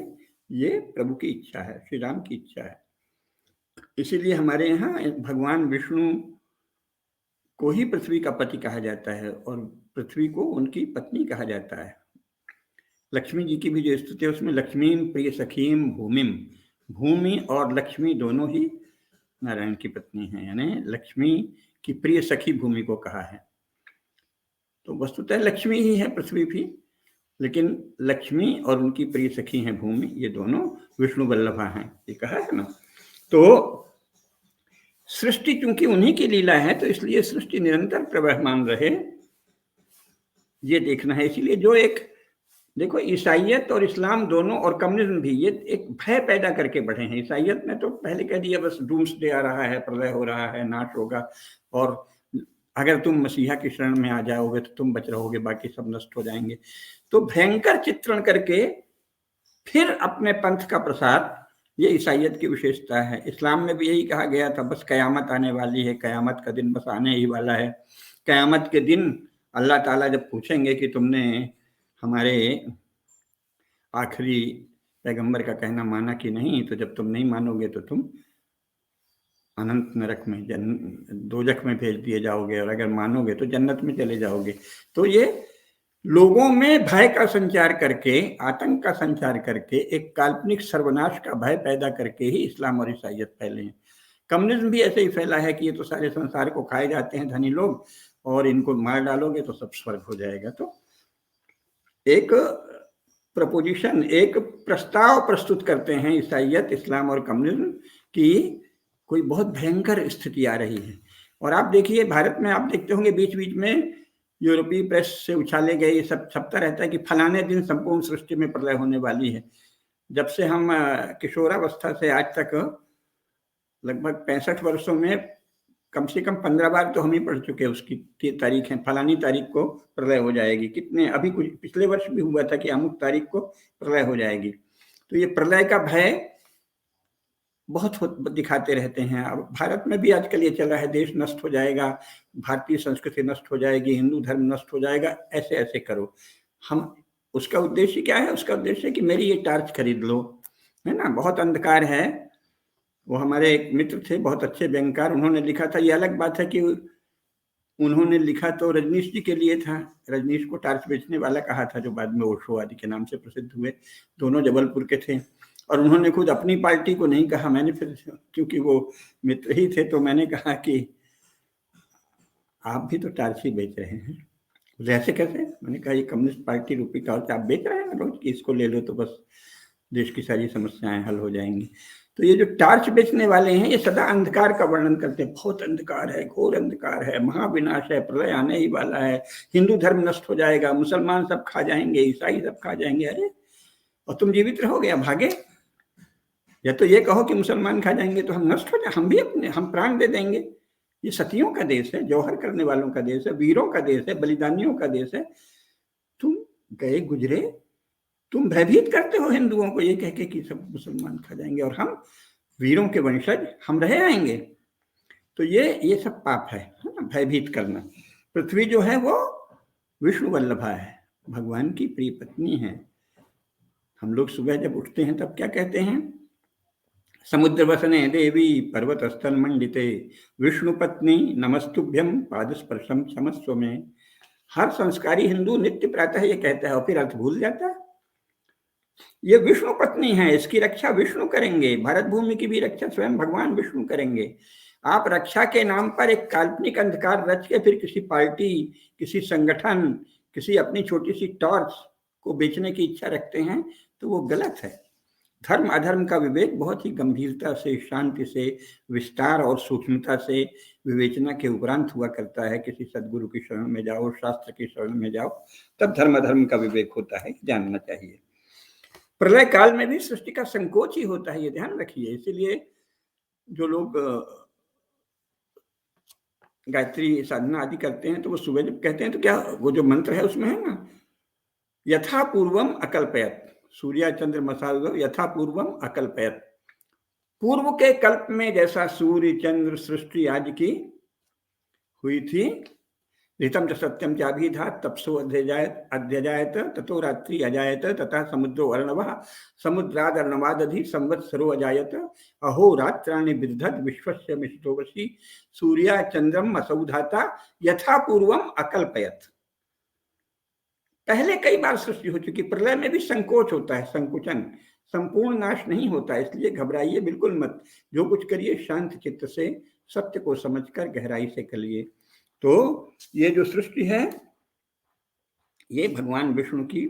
S2: ये प्रभु की इच्छा है, श्री राम की इच्छा है। इसीलिए हमारे यहाँ भगवान विष्णु को ही पृथ्वी का पति कहा जाता है, और पृथ्वी को उनकी पत्नी कहा जाता है। लक्ष्मी जी की भी जो स्तुति है उसमें लक्ष्मीम प्रिय सखीम भूमिम, भूमि और लक्ष्मी दोनों ही नारायण की पत्नी हैं, यानी लक्ष्मी की प्रिय सखी भूमि को कहा है। तो वस्तुतः लक्ष्मी ही है पृथ्वी भी, लेकिन लक्ष्मी और उनकी प्रिय सखी हैं भूमि, ये दोनों विष्णु वल्लभा हैं, ये कहा है ना। तो सृष्टि चूंकि उन्हीं की लीला है, तो इसलिए सृष्टि निरंतर प्रवहमान रहे, ये देखना है। इसीलिए जो एक देखो, ईसाइयत और इस्लाम दोनों और कम्युनिज्म भी, ये एक भय पैदा करके बढ़े हैं। ईसाइयत ने तो पहले कह दिया बस डूम्सडे आ रहा है, प्रलय हो रहा है, नाश होगा, और अगर तुम मसीहा की शरण में आ जाओगे तो तुम बच रहोगे, बाकी सब नष्ट हो जाएंगे। तो भयंकर चित्रण करके फिर अपने पंथ का प्रसार, ये ईसाइयत की विशेषता है। इस्लाम में भी यही कहा गया था, बस कयामत आने वाली है, कयामत का दिन बस आने ही वाला है। कयामत के दिन अल्लाह ताला जब पूछेंगे कि तुमने हमारे आखिरी पैगंबर का कहना माना कि नहीं, तो जब तुम नहीं मानोगे तो तुम अनंत नरक में, दोजख में भेज दिए जाओगे, और अगर मानोगे तो जन्नत में चले जाओगे। तो ये लोगों में भय का संचार करके, आतंक का संचार करके, एक काल्पनिक सर्वनाश का भय पैदा करके ही इस्लाम और ईसाइयत फैले हैं। कम्युनिज्म भी ऐसे ही फैला है कि ये तो सारे संसार को खाए जाते हैं धनी लोग, और इनको मार डालोगे तो सब स्वर्ग हो जाएगा। तो एक प्रपोजिशन, एक प्रस्ताव प्रस्तुत करते हैं ईसाइयत, इस्लाम और कम्युनिज्म की कोई बहुत भयंकर स्थिति आ रही है। और आप देखिए भारत में, आप देखते होंगे बीच बीच में यूरोपीय प्रेस से उछाले गए ये सब छपता रहता है कि फलाने दिन संपूर्ण सृष्टि में प्रलय होने वाली है। जब से हम किशोरावस्था से आज तक लगभग 65 वर्षों में कम से कम 15 बार तो हम ही पढ़ चुके, उसकी तारीख है, फलानी तारीख को प्रलय हो जाएगी। कितने अभी कुछ पिछले वर्ष भी हुआ था कि अमुक तारीख को प्रलय हो जाएगी। तो ये प्रलय का भय बहुत दिखाते रहते हैं। अब भारत में भी आजकल ये चला है, देश नष्ट हो जाएगा, भारतीय संस्कृति नष्ट हो जाएगी, हिंदू धर्म नष्ट हो जाएगा, ऐसे ऐसे करो। हम, उसका उद्देश्य क्या है? उसका उद्देश्य है कि मेरी ये टार्च खरीद लो, है ना, बहुत अंधकार है। वो हमारे एक मित्र थे, बहुत अच्छे बैंकर, उन्होंने लिखा था, ये अलग बात है कि उन्होंने लिखा तो रजनीश जी के लिए था। रजनीश को टार्च बेचने वाला कहा था, जो बाद में ओशो आदि के नाम से प्रसिद्ध हुए, दोनों जबलपुर के थे। और उन्होंने खुद अपनी पार्टी को नहीं कहा, मैंने फिर, क्योंकि वो मित्र ही थे, तो मैंने कहा कि आप भी तो टार्च ही बेच रहे हैं। ऐसे कैसे? मैंने कहा ये कम्युनिस्ट पार्टी रूपी टार्च आप बेच रहे हैं रोज की, इसको ले लो तो बस देश की सारी समस्याएं हल हो जाएंगी। तो ये जो टार्च बेचने वाले हैं, ये सदा अंधकार का वर्णन करते हैं, बहुत अंधकार है, घोर अंधकार है, महाविनाश है, प्रलय आने ही वाला है, हिंदू धर्म नष्ट हो जाएगा, मुसलमान सब खा जाएंगे, ईसाई सब खा जाएंगे। अरे, और तुम जीवित रहोगे या भागे? या तो ये कहो कि मुसलमान खा जाएंगे तो हम नष्ट हो जाए, हम भी अपने, हम प्राण दे देंगे। ये सतियों का देश है, जौहर करने वालों का देश है, वीरों का देश है, बलिदानियों का देश है। तुम गए गुजरे, तुम भयभीत करते हो हिंदुओं को ये कह के कि सब मुसलमान खा जाएंगे, और हम वीरों के वंशज, हम रहे आएंगे। तो ये सब पाप है ना, भयभीत करना। पृथ्वी जो है वो विष्णु वल्लभा है, भगवान की प्रिय पत्नी है। हम लोग सुबह जब उठते हैं तब क्या कहते हैं? समुद्र वसने देवी पर्वत स्थल मंडिते विष्णु पत्नी नमस्तुभ्यम पाद स्पर्शम क्षमस्व में। हर संस्कारी हिंदू नित्य प्रातः ये कहता है और फिर अर्थ भूल जाता है। ये विष्णु पत्नी है, इसकी रक्षा विष्णु करेंगे, भारत भूमि की भी रक्षा स्वयं भगवान विष्णु करेंगे। आप रक्षा के नाम पर एक काल्पनिक अंधकार रच के फिर किसी पार्टी, किसी संगठन, किसी अपनी छोटी सी टॉर्च को बेचने की इच्छा रखते हैं तो वो गलत है। धर्म अधर्म का विवेक बहुत ही गंभीरता से, शांति से, विस्तार और सूक्ष्मता से विवेचना के उपरांत हुआ करता है। किसी सदगुरु की शरण में जाओ, शास्त्र की शरण में जाओ, तब धर्म अधर्म का विवेक होता है, जानना चाहिए। प्रलय काल में भी सृष्टि का संकोच ही होता है, ये ध्यान रखिए। इसीलिए जो लोग गायत्री साधना आदि करते हैं तो वो सुबह जब कहते हैं तो क्या वो जो मंत्र है उसमें है ना, यथा पूर्वम अकल्पयत, सूर्य चंद्र मसाल यथा पूर्वम अकल्पयत, पूर्व के कल्प में जैसा सूर्य चंद्र सृष्टि आदि की हुई थी, ऋतम च सत्यम चाभिधात तपसो अध्यजायत ततो रात्रि अजायत तथा समुद्रो अर्णवः समुद्राद अर्णवादधि संवत्सरो अजायत अहो रात्राणि विदधत विश्वस्य मिष्टोवसी सूर्या चंद्रम असौधाता यथा पूर्वम अकल्पयत। पहले कई बार सृष्टि हो चुकी, प्रलय में भी संकोच होता है, संकुचन, संपूर्ण नाश नहीं होता, इसलिए घबराइए बिल्कुल मत। जो कुछ करिए शांत चित्त से, सत्य को समझकर गहराई से करिए। तो ये जो सृष्टि है ये भगवान विष्णु की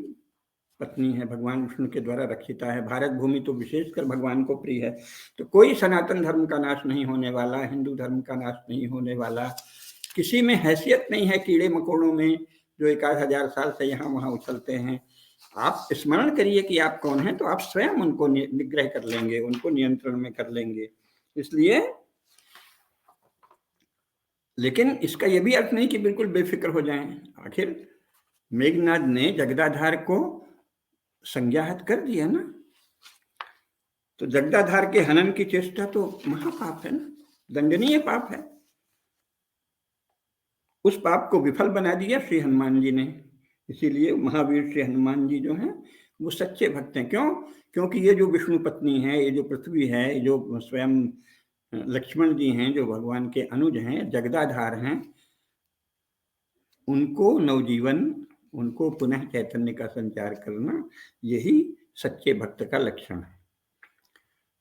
S2: पत्नी है, भगवान विष्णु के द्वारा रक्षिता है। भारत भूमि तो विशेषकर भगवान को प्रिय है। तो कोई सनातन धर्म का नाश नहीं होने वाला, हिंदू धर्म का नाश नहीं होने वाला, किसी में हैसियत नहीं है कीड़े मकोड़ों में जो 1000 साल से यहाँ वहाँ उछलते हैं। आप स्मरण करिए कि आप कौन हैं, तो आप स्वयं उनको निग्रह कर लेंगे, उनको नियंत्रण में कर लेंगे। इसलिए, लेकिन इसका यह भी अर्थ नहीं कि बिल्कुल बेफिक्र हो जाएं। आखिर मेघनाद ने जगदाधार को संज्ञाहत कर दिया ना, तो जगदाधार के हनन की चेष्टा तो महापाप है ना, दंडनीय पाप है। उस पाप को विफल बना दिया श्री हनुमान जी ने। इसीलिए महावीर श्री हनुमान जी जो हैं वो सच्चे भक्त हैं। क्यों? क्योंकि ये जो विष्णु पत्नी है, ये जो पृथ्वी है, ये जो स्वयं लक्ष्मण जी हैं जो भगवान के अनुज हैं, जगदाधार हैं, उनको नवजीवन, उनको पुनः चैतन्य का संचार करना, यही सच्चे भक्त का लक्षण है।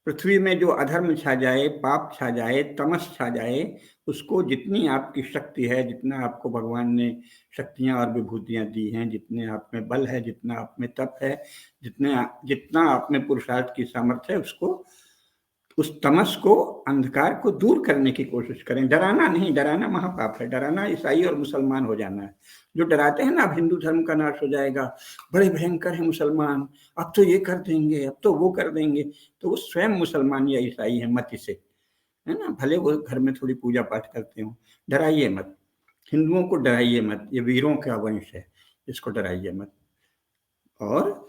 S2: पृथ्वी में जो अधर्म छा जाए, पाप छा जाए, तमस छा जाए, उसको जितनी आपकी शक्ति है, जितना आपको भगवान ने शक्तियां और विभूतियां दी हैं, जितने आप में बल है, जितना आप में तप है, जितना आप में पुरुषार्थ की सामर्थ्य है, उसको, उस तमस को, अंधकार को दूर करने की कोशिश करें। डराना नहीं, डराना महापाप है। डराना ईसाई और मुसलमान हो जाना है। जो डराते हैं ना, अब हिंदू धर्म का नाश हो जाएगा, बड़े भयंकर हैं मुसलमान, अब तो ये कर देंगे, अब तो वो कर देंगे, तो वो स्वयं मुसलमान या ईसाई है मत से, है ना, भले वो घर में थोड़ी पूजा पाठ करते हो। डराइए मत, हिंदुओं को डराइए मत, ये वीरों का वंश है, इसको डराइए मत और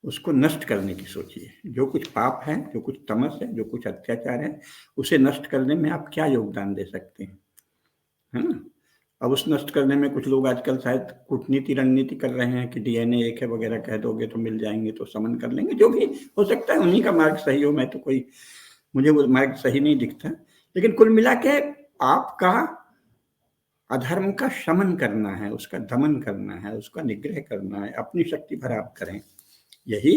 S2: उसको नष्ट करने की सोचिए। जो कुछ पाप है, जो कुछ तमस है, जो कुछ अत्याचार है, उसे नष्ट करने में आप क्या योगदान दे सकते हैं, है ना। अब उस नष्ट करने में कुछ लोग आजकल शायद कूटनीति रणनीति कर रहे हैं कि डीएनए एक है वगैरह कह दोगे तो मिल जाएंगे, तो समन कर लेंगे। जो भी हो सकता है उन्हीं का मार्ग सही हो, मैं तो कोई, मुझे वो मार्ग सही नहीं दिखता। लेकिन कुल मिला के आपका अधर्म का शमन करना है, उसका दमन करना है, उसका निग्रह करना है, अपनी शक्ति भर आप करें। यही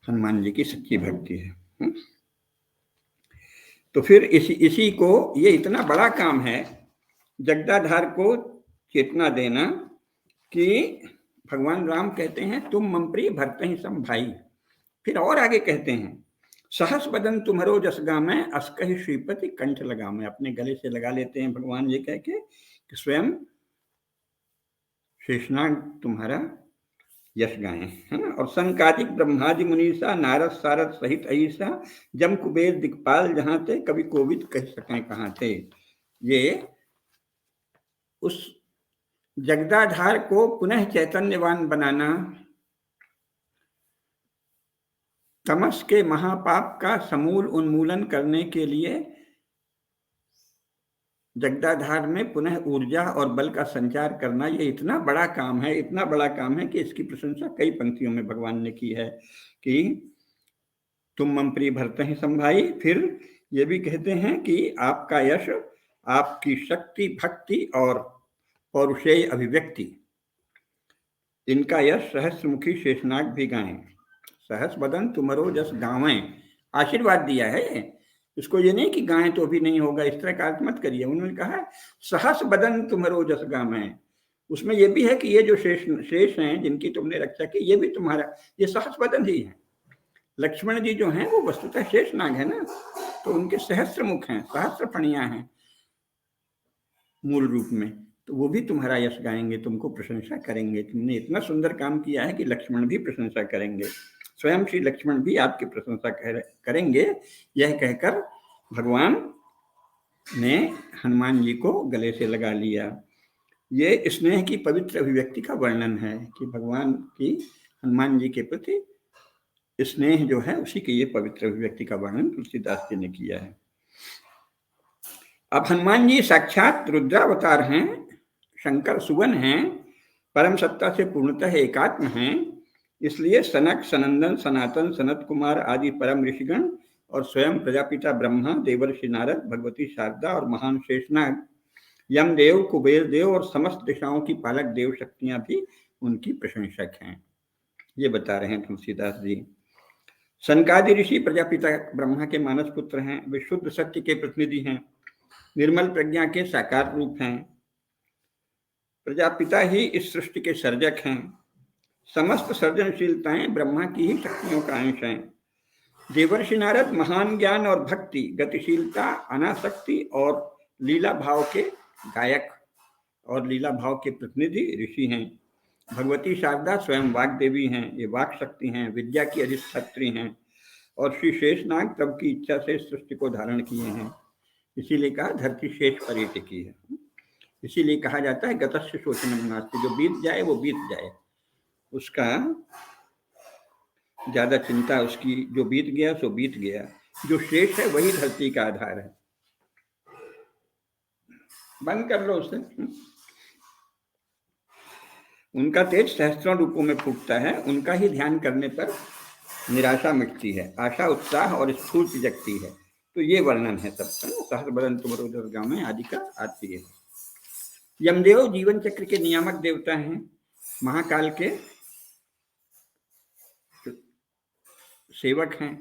S2: हनुमान जी की सच्ची भक्ति है। तो फिर इसी को, ये इतना बड़ा काम है जगदाधार को चेतना देना कि भगवान राम कहते हैं तुम मम प्रिय भरतहि सम भाई। फिर और आगे कहते हैं सहस बदन तुम्हारो जस गामै अस्कहि श्रीपति कंठ लगामै। अपने गले से लगा लेते हैं भगवान ये कह के कि स्वयं शेषनाग तुम्हारा यश गाएं, है ना। और संकादिक ब्रह्मादि मुनीसा नारद सारद सहित ऐसा जम कुबेर दिक्पाल जहां थे कभी कोविद कह सकें कहां थे। ये उस जगदाधार को पुनः चैतन्यवान बनाना, तमस के महापाप का समूल उन्मूलन करने के लिए जगदाधार में पुनः ऊर्जा और बल का संचार करना, ये इतना बड़ा काम है, इतना बड़ा काम है कि इसकी प्रशंसा कई पंक्तियों में भगवान ने की है कि तुम मम प्रिय भरतहि संभाई। फिर ये भी कहते हैं कि आपका यश, आपकी शक्ति, भक्ति और पौरुषेय अभिव्यक्ति, इनका यश सहस्रमुखी शेषनाग भी गाएं। सहस बदन तुमरो जस गावें, आशीर्वाद दिया है। इसको ये नहीं कि गाएं तो भी नहीं होगा, इस तरह का अर्थ मत करिए। उन्होंने कहा सहस बदन तुमरो जस गावें, उसमें यह भी है कि ये जो शेष हैं जिनकी तुमने रक्षा की, ये भी तुम्हारा, ये सहस बदन ही है। लक्ष्मण जी जो हैं वो वस्तुतः शेषनाग है ना, तो उनके सहस्त्र मुख हैं, सहस्त्र फणियां हैं मूल रूप में, तो वो भी तुम्हारा यश गाएंगे, तुमको प्रशंसा करेंगे। तुमने इतना सुंदर काम किया है कि लक्ष्मण भी प्रशंसा करेंगे, स्वयं श्री लक्ष्मण भी आपकी प्रशंसा करेंगे। यह कहकर भगवान ने हनुमान जी को गले से लगा लिया। ये स्नेह की पवित्र अभिव्यक्ति का वर्णन है कि भगवान की हनुमान जी के प्रति स्नेह जो है, उसी की ये पवित्र अभिव्यक्ति का वर्णन तुलसीदास जी ने किया है। अब हनुमान जी साक्षात रुद्रावतार हैं, शंकर सुवन हैं, परम सत्ता से पूर्णतः एकात्म हैं। इसलिए सनक, सनंदन, सनातन, सनत कुमार आदि परम ऋषिगण और स्वयं प्रजापिता ब्रह्मा, देवर्षि नारद, भगवती शारदा और महान शेषनाग, यमदेव, कुबेर देव और समस्त दिशाओं की पालक देव शक्तियां भी उनकी प्रशंसक हैं। ये बता रहे हैं तुलसीदास जी। सनकादि ऋषि प्रजापिता ब्रह्मा के मानस पुत्र हैं, वे शुद्ध सत्य के प्रतिनिधि हैं, निर्मल प्रज्ञा के साकार रूप हैं। प्रजापिता ही इस सृष्टि के सर्जक हैं। समस्त सृजनशीलताएं ब्रह्मा की ही शक्तियों का अंश हैं। देवर्षि नारद महान ज्ञान और भक्ति, गतिशीलता, अनासक्ति और लीला भाव के गायक और लीला भाव के प्रतिनिधि ऋषि हैं। भगवती शारदा स्वयं वाग देवी हैं, ये वाक शक्ति हैं, विद्या की अधिष्ठात्री हैं। और श्री शेषनाग प्रभु की इच्छा से सृष्टि को धारण किए हैं, इसीलिए कहा धरती शेष पर टिकी है। इसीलिए कहा जाता है गतस्य शोचनम नास्ति, जो बीत जाए वो बीत जाए, उसका ज्यादा चिंता, उसकी जो बीत गया सो बीत गया, जो शेष है वही धरती का आधार है। बंद कर लो उसे। उनका तेज सहस्त्रों रूपों में फूटता है, उनका ही ध्यान करने पर निराशा मिटती है, आशा, उत्साह और स्फूर्ति जगती है। तो ये वर्णन है सबका, सहस्र बदन तुमरो जस गावें आदि का अर्थ ये है। यमदेव जीवन चक्र के नियामक देवता हैं, महाकाल के सेवक हैं।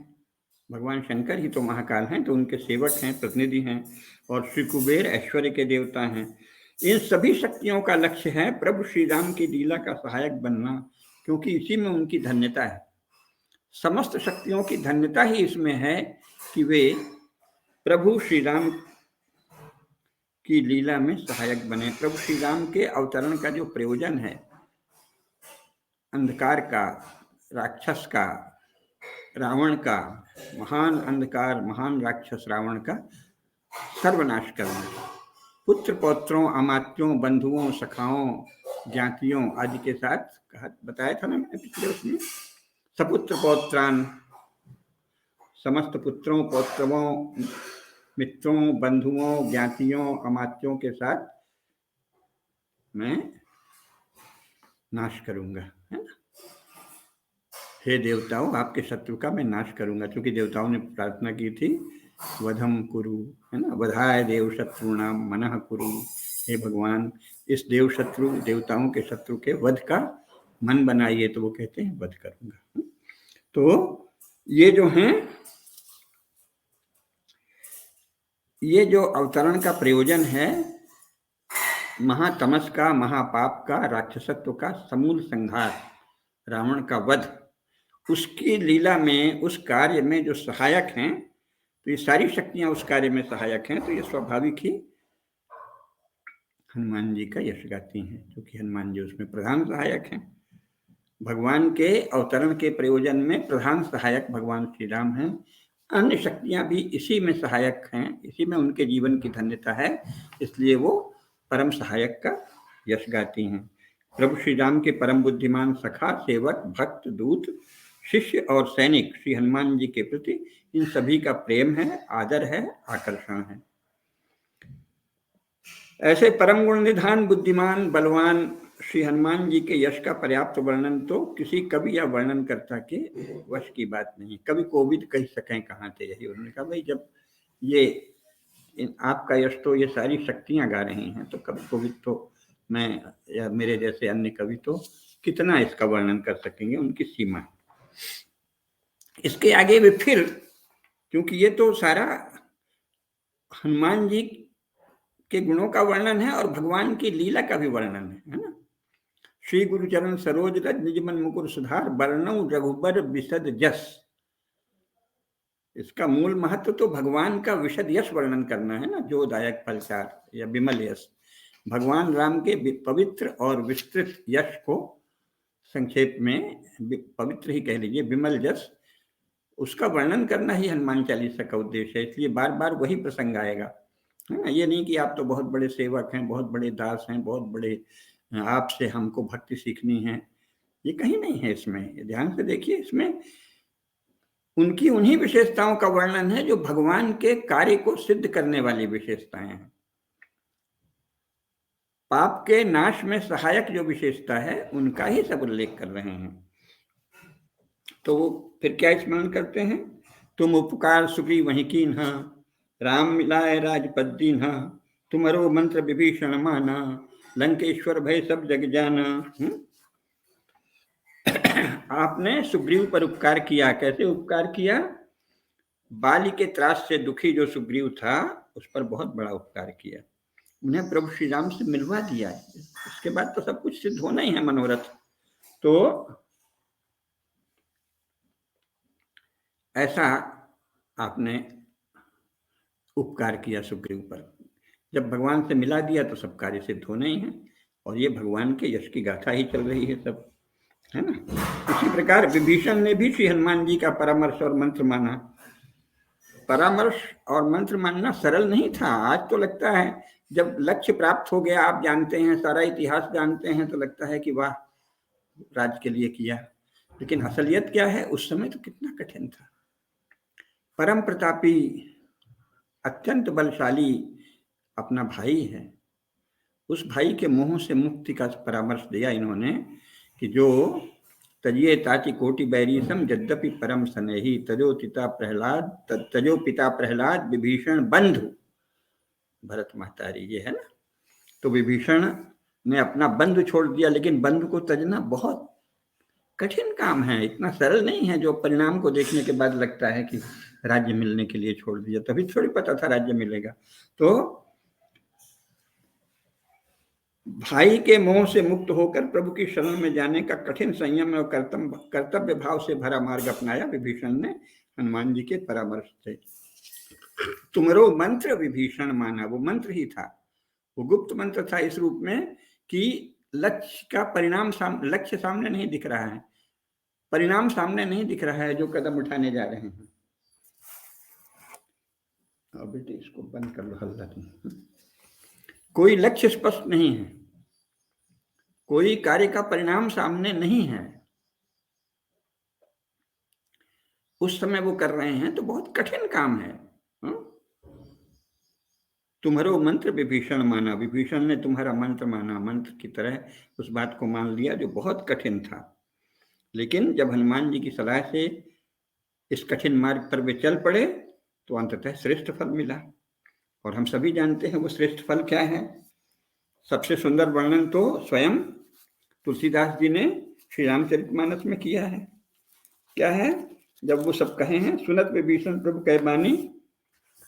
S2: भगवान शंकर ही तो महाकाल हैं, तो उनके सेवक हैं, प्रतिनिधि हैं। और श्री कुबेर ऐश्वर्य के देवता हैं। इन सभी शक्तियों का लक्ष्य है प्रभु श्री राम की लीला का सहायक बनना, क्योंकि इसी में उनकी धन्यता है। समस्त शक्तियों की धन्यता ही इसमें है कि वे प्रभु श्री राम की लीला में सहायक बने। प्रभु श्री राम के अवतरण का जो प्रयोजन है, अंधकार का, राक्षस का, रावण का, महान अंधकार, महान राक्षस रावण का सर्वनाश करना, पुत्र पौत्रों, अमात्यों, बंधुओं, सखाओं, ज्ञातियों आदि के साथ बताया था ना मैंने पिछले उसमें, सपुत्र पौत्रान, समस्त पुत्रों, पौत्रवों, मित्रों, बंधुओं, ज्ञातियों, अमात्यों के साथ मैं नाश करूंगा, है ना। हे देवताओं, आपके शत्रु का मैं नाश करूंगा, क्योंकि देवताओं ने प्रार्थना की थी वधम कुरु, है ना, वधाय देव शत्रुणाम मनः कुरु। हे भगवान, इस देव शत्रु, देवताओं के शत्रु के वध का मन बनाइए, तो वो कहते हैं वध करूंगा। तो ये जो हैं, ये जो अवतरण का प्रयोजन है, महातमस का, महापाप का, राक्षसत्व का समूल संहार, रावण का वध, उसकी लीला में, उस कार्य में जो सहायक हैं, तो ये सारी शक्तियां उस कार्य में सहायक हैं। तो ये स्वाभाविक ही हनुमान जी का यश गाती हैं, क्योंकि हनुमान जी उसमें प्रधान सहायक हैं। भगवान के अवतरण के प्रयोजन में प्रधान सहायक भगवान श्री राम हैं। अन्य शक्तियां भी इसी में सहायक हैं, इसी में उनके जीवन की धन्यता है, इसलिए वो परम सहायक का यश गाती हैं। प्रभु श्री राम के परम बुद्धिमान सखा, सेवक, भक्त, दूत, शिष्य और सैनिक श्री हनुमान जी के प्रति इन सभी का प्रेम है, आदर है, आकर्षण है। ऐसे परम गुण निधान बुद्धिमान बलवान श्री हनुमान जी के यश का पर्याप्त वर्णन तो किसी कवि या वर्णन कर्ता के वश की बात नहीं। कवि कोविद कह सकें कहाँ थे, यही उन्होंने कहा भाई जब ये आपका यश तो ये सारी शक्तियां गा रही हैं, तो कवि कोविद तो मैं या मेरे जैसे अन्य कवि तो कितना इसका वर्णन कर सकेंगे, उनकी सीमा है। इसके आगे भी फिर, क्योंकि ये तो सारा हनुमान जी के गुणों का वर्णन है और भगवान की लीला का भी वर्णन है ना। श्री गुरु चरण सरोज रज निज मन मुकुर सुधार वर्णऊ रघुबर विशद जस। इसका मूल महत्व तो भगवान का विशद यश वर्णन करना है ना, जो दायक फलचार या विमल यश। भगवान राम के पवित्र और विस्तृत यश को संक्षेप में पवित्र ही कह लीजिए, विमल यश, उसका वर्णन करना ही हनुमान चालीसा का उद्देश्य है। इसलिए बार बार वही प्रसंग आएगा, है ना। ये नहीं कि आप तो बहुत बड़े सेवक हैं, बहुत बड़े दास हैं, बहुत बड़े आपसे हमको भक्ति सीखनी है, ये कहीं नहीं है इसमें। ध्यान से देखिए, इसमें उनकी उन्हीं विशेषताओं का वर्णन है जो भगवान के कार्य को सिद्ध करने वाली विशेषताएं हैं। पाप के नाश में सहायक जो विशेषता है उनका ही सब उल्लेख कर रहे हैं। तो वो फिर क्या स्मरण करते हैं, तुम उपकार सुग्रीव वहीं कीन्हा, राम मिलाए राजपद दीन्हा, तुम्हारो मंत्र विभीषण माना, लंकेश्वर भय सब जग जाना। आपने सुग्रीव पर उपकार किया। कैसे उपकार किया? बाली के त्रास से दुखी जो सुग्रीव था उस पर बहुत बड़ा उपकार किया, उन्हें प्रभु श्री राम से मिलवा दिया। इसके बाद तो सब कुछ सिद्ध होना ही है मनोरथ। तो ऐसा आपने उपकार किया सुग्रीव पर। जब भगवान से मिला दिया तो सब कार्य सिद्ध होने ही है, और ये भगवान के यश की गाथा ही चल रही है सब, है ना। इसी प्रकार विभीषण ने भी श्री हनुमान जी का परामर्श और मंत्र माना। परामर्श और मंत्र मानना सरल नहीं था। आज तो लगता है जब लक्ष्य प्राप्त हो गया, आप जानते हैं, सारा इतिहास जानते हैं, तो लगता है कि वाह राज्य के लिए किया। लेकिन असलियत क्या है, उस समय तो कितना कठिन था। परम प्रतापी अत्यंत बलशाली अपना भाई है, उस भाई के मोह से मुक्ति का परामर्श दिया इन्होंने कि जो तजिए ताचि कोटि बैरीसम यद्यपि परम स्नेही, तजो पिता प्रहलाद विभीषण बंधु भरत महतारी, ये है ना। तो विभीषण ने अपना बंधु छोड़ दिया, लेकिन बंधु को तजना बहुत कठिन काम है, इतना सरल नहीं है जो परिणाम को देखने के बाद लगता है कि राज्य मिलने के लिए छोड़ दिया। तभी थोड़ी पता था राज्य मिलेगा। तो भाई के मोह से मुक्त होकर प्रभु की शरण में जाने का कठिन संयम और कर्तव्य भाव से भरा मार्ग अपनाया विभीषण ने हनुमान जी के परामर्श से। तुम्हारो मंत्र विभीषण माना, वो मंत्र ही था, वो गुप्त मंत्र था इस रूप में कि लक्ष्य का परिणाम लक्ष्य सामने नहीं दिख रहा है, परिणाम सामने नहीं दिख रहा है जो कदम उठाने जा रहे हैं। अब बेटे इसको बंद कर लो, हल्ला नहीं। कोई लक्ष्य स्पष्ट नहीं है, कोई कार्य का परिणाम सामने नहीं है, उस समय वो कर रहे हैं तो बहुत कठिन काम है। तुम्हारो मंत्र विभीषण माना, विभीषण ने तुम्हारा मंत्र माना, मंत्र की तरह उस बात को मान लिया जो बहुत कठिन था। लेकिन जब हनुमान जी की सलाह से इस कठिन मार्ग पर वे चल पड़े तो अंततः श्रेष्ठ फल मिला, और हम सभी जानते हैं वो श्रेष्ठ फल क्या है। सबसे सुंदर वर्णन तो स्वयं तुलसीदास जी ने श्री रामचरितमानस में किया है। क्या है? जब वो सब कहे हैं, सुनत विभीषण प्रभु कह बानी,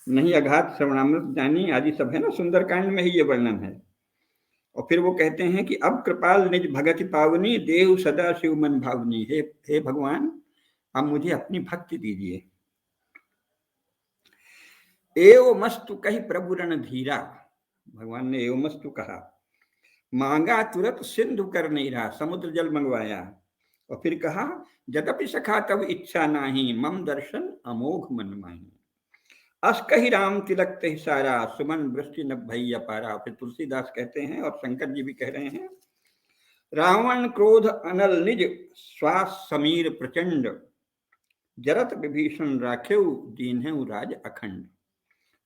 S2: नहीं अघात श्रवणामृत जानी, आदि सब है ना, सुंदरकांड में ही ये वर्णन है। और फिर वो कहते हैं कि अब कृपाल निज भगति पावनी, देव सदा शिव मन भावनी। हे भगवान, अब मुझे अपनी भक्ति दीजिए। एव मस्तु कही प्रभु रण धीरा, भगवान ने एव मस्तु कहा, मांगा तुरंत सिंधु कर नहीं रहा, समुद्र जल मंगवाया। और फिर कहा, जदपि सखा तब इच्छा नाही, मम दर्शन अमोघ मन माही। अस कही राम तिलक ते सारा, सुमन वृष्टि न भैया पारा। फिर तुलसीदास कहते हैं और शंकर जी भी कह रहे हैं, रावण क्रोध अनल निज, श्वास समीर प्रचंड, जरत विभीषण राखेउ दीन है राज अखंड।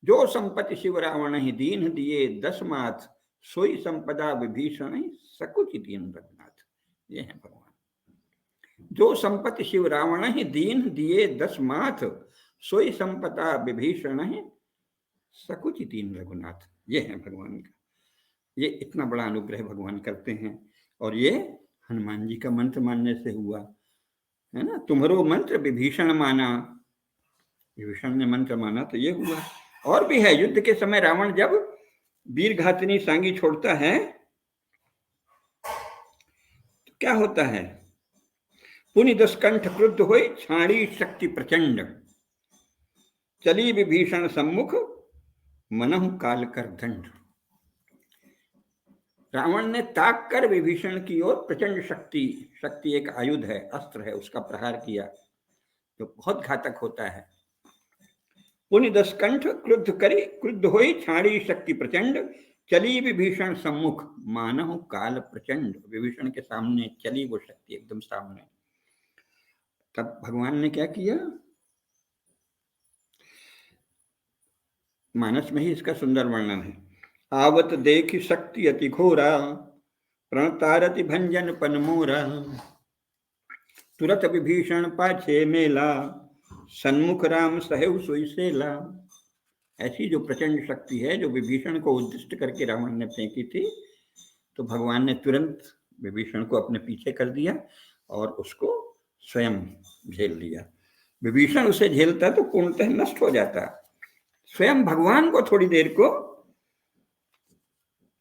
S2: जो संपत्ति शिव रावण ही दीन दिए, 10 माथ सोई संपदा विभीषण सकुच दीन रघुनाथ। ये है भगवान। जो संपत्ति शिव रावण ही दीन दिए 10 माथ, सोई संपदा विभीषण सकुच दीन रघुनाथ। ये है भगवान का। ये इतना बड़ा अनुग्रह भगवान करते हैं, और ये हनुमान जी का मंत्र मानने से हुआ है ना। तुम्हारो मंत्र विभीषण माना, विभीषण ने मंत्र माना तो ये हुआ। और भी है, युद्ध के समय रावण जब वीर घातिनी सांगी छोड़ता है तो क्या होता है? पुनि 10 कंठ क्रुद्ध होई, छाड़ी शक्ति प्रचंड, चली विभीषण सम्मुख, मनहु काल कर दंड। रावण ने ताक कर विभीषण की ओर प्रचंड शक्ति, शक्ति एक आयुध है, अस्त्र है, उसका प्रहार किया जो बहुत घातक होता है। पुनि 10 कंठ क्रुद्ध करी, क्रुद्ध होई छाड़ी शक्ति प्रचंड, चली विभीषण सम्मुख, मानहु काल प्रचंड। विभीषण के सामने चली वो शक्ति एकदम सामने। तब भगवान ने क्या किया? मानस में ही इसका सुंदर वर्णन है। आवत देखि शक्ति अति घोरा, प्रणतारति भंजन पन मोरा, तुरत विभीषण पाछे मेला, सन्मुख राम सहेव सोई सेला। ऐसी जो प्रचंड शक्ति है जो विभीषण को उद्दिष्ट करके रावण ने फेंकी थी, तो भगवान ने तुरंत विभीषण को अपने पीछे कर दिया और उसको स्वयं झेल लिया। विभीषण उसे झेलता तो पूर्णतः नष्ट हो जाता। स्वयं भगवान को थोड़ी देर को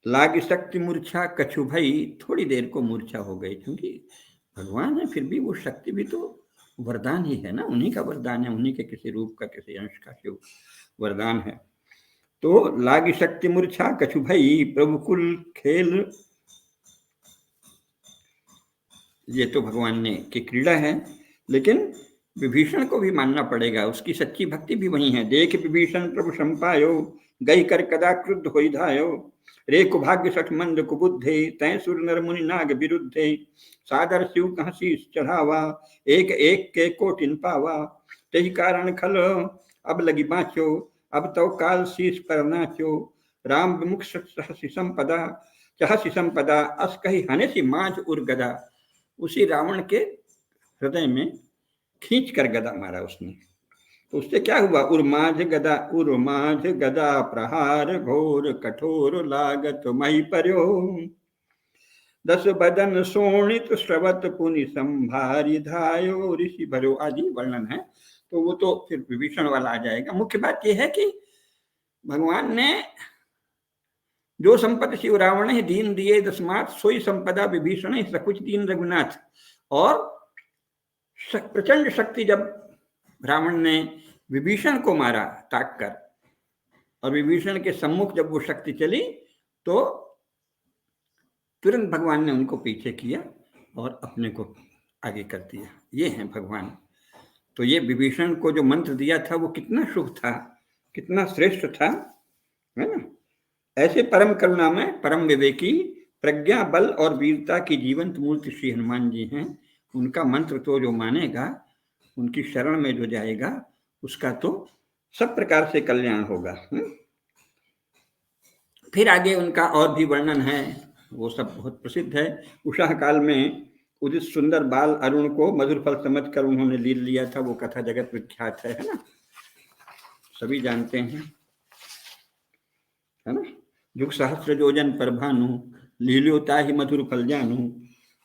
S2: लागी शक्ति मूर्छा कछु भई, थोड़ी देर को मूर्छा हो गई, क्योंकि भगवान है फिर भी वो शक्ति भी तो वरदान ही है ना, उन्हीं का वरदान है, उन्हीं के किसी रूप का, किसी अंश का शिव वरदान है। तो लागी शक्ति मूर्छा कछु भई, प्रभु कुल खेल, ये तो भगवान ने की क्रीड़ा है, लेकिन विभीषण को भी मानना पड़ेगा, उसकी सच्ची भक्ति भी वही है। देख विभीषण प्रभु संपायो, गई कर कदा क्रुद्ध होई धायो, रे कुभाग्य सठ मंद कुबुद्धे, तय सुर नर मुनि नाग विरुद्धे, सादर शिव कह शीस चढ़ावा, एक एक के कोटिन पावा, तेहि कारण खल अब लगी बाँचो, अब तो काल शीस पर नाचो, राम विमुख सहसी संपदा, चहसी संपदा, अस कही हनेसी माझ उर गदा। उसी रावण के हृदय में खींच कर गदा मारा उसने। तो उससे क्या हुआ? उर्माझ गदा प्रहार, घोर कठोर लागत मही पर्यो, 10 बदन शोणित श्रवत पुनि संभारी धायो, ऋषि भरो आदि वर्णन है। तो वो तो फिर विभीषण वाला आ जाएगा। मुख्य बात यह है कि भगवान ने जो संपत्ति शिव रावण है दीन दिए 10 माथ, सोई संपदा विभीषण सकुच दीन रघुनाथ। और प्रचंड शक्ति जब रावण ने विभीषण को मारा ताक कर, और विभीषण के सम्मुख जब वो शक्ति चली तो तुरंत भगवान ने उनको पीछे किया और अपने को आगे कर दिया। ये है भगवान। तो ये विभीषण को जो मंत्र दिया था वो कितना शुभ था, कितना श्रेष्ठ था, है ना। ऐसे परम करुणामय, परम विवेकी, प्रज्ञा, बल और वीरता की जीवंत मूर्ति श्री हनुमान जी हैं। उनका मंत्र तो जो मानेगा, उनकी शरण में जो जाएगा, उसका तो सब प्रकार से कल्याण होगा। फिर आगे उनका और भी वर्णन है, वो सब बहुत प्रसिद्ध है। उषा काल में उदित सुंदर बाल अरुण को मधुर फल समझकर उन्होंने लील लिया था, वो कथा जगत विख्यात है ना, सभी जानते हैं, है ना। जुग सहस्र जोजन पर भानु, लील्योता ही मधुर फल जानू।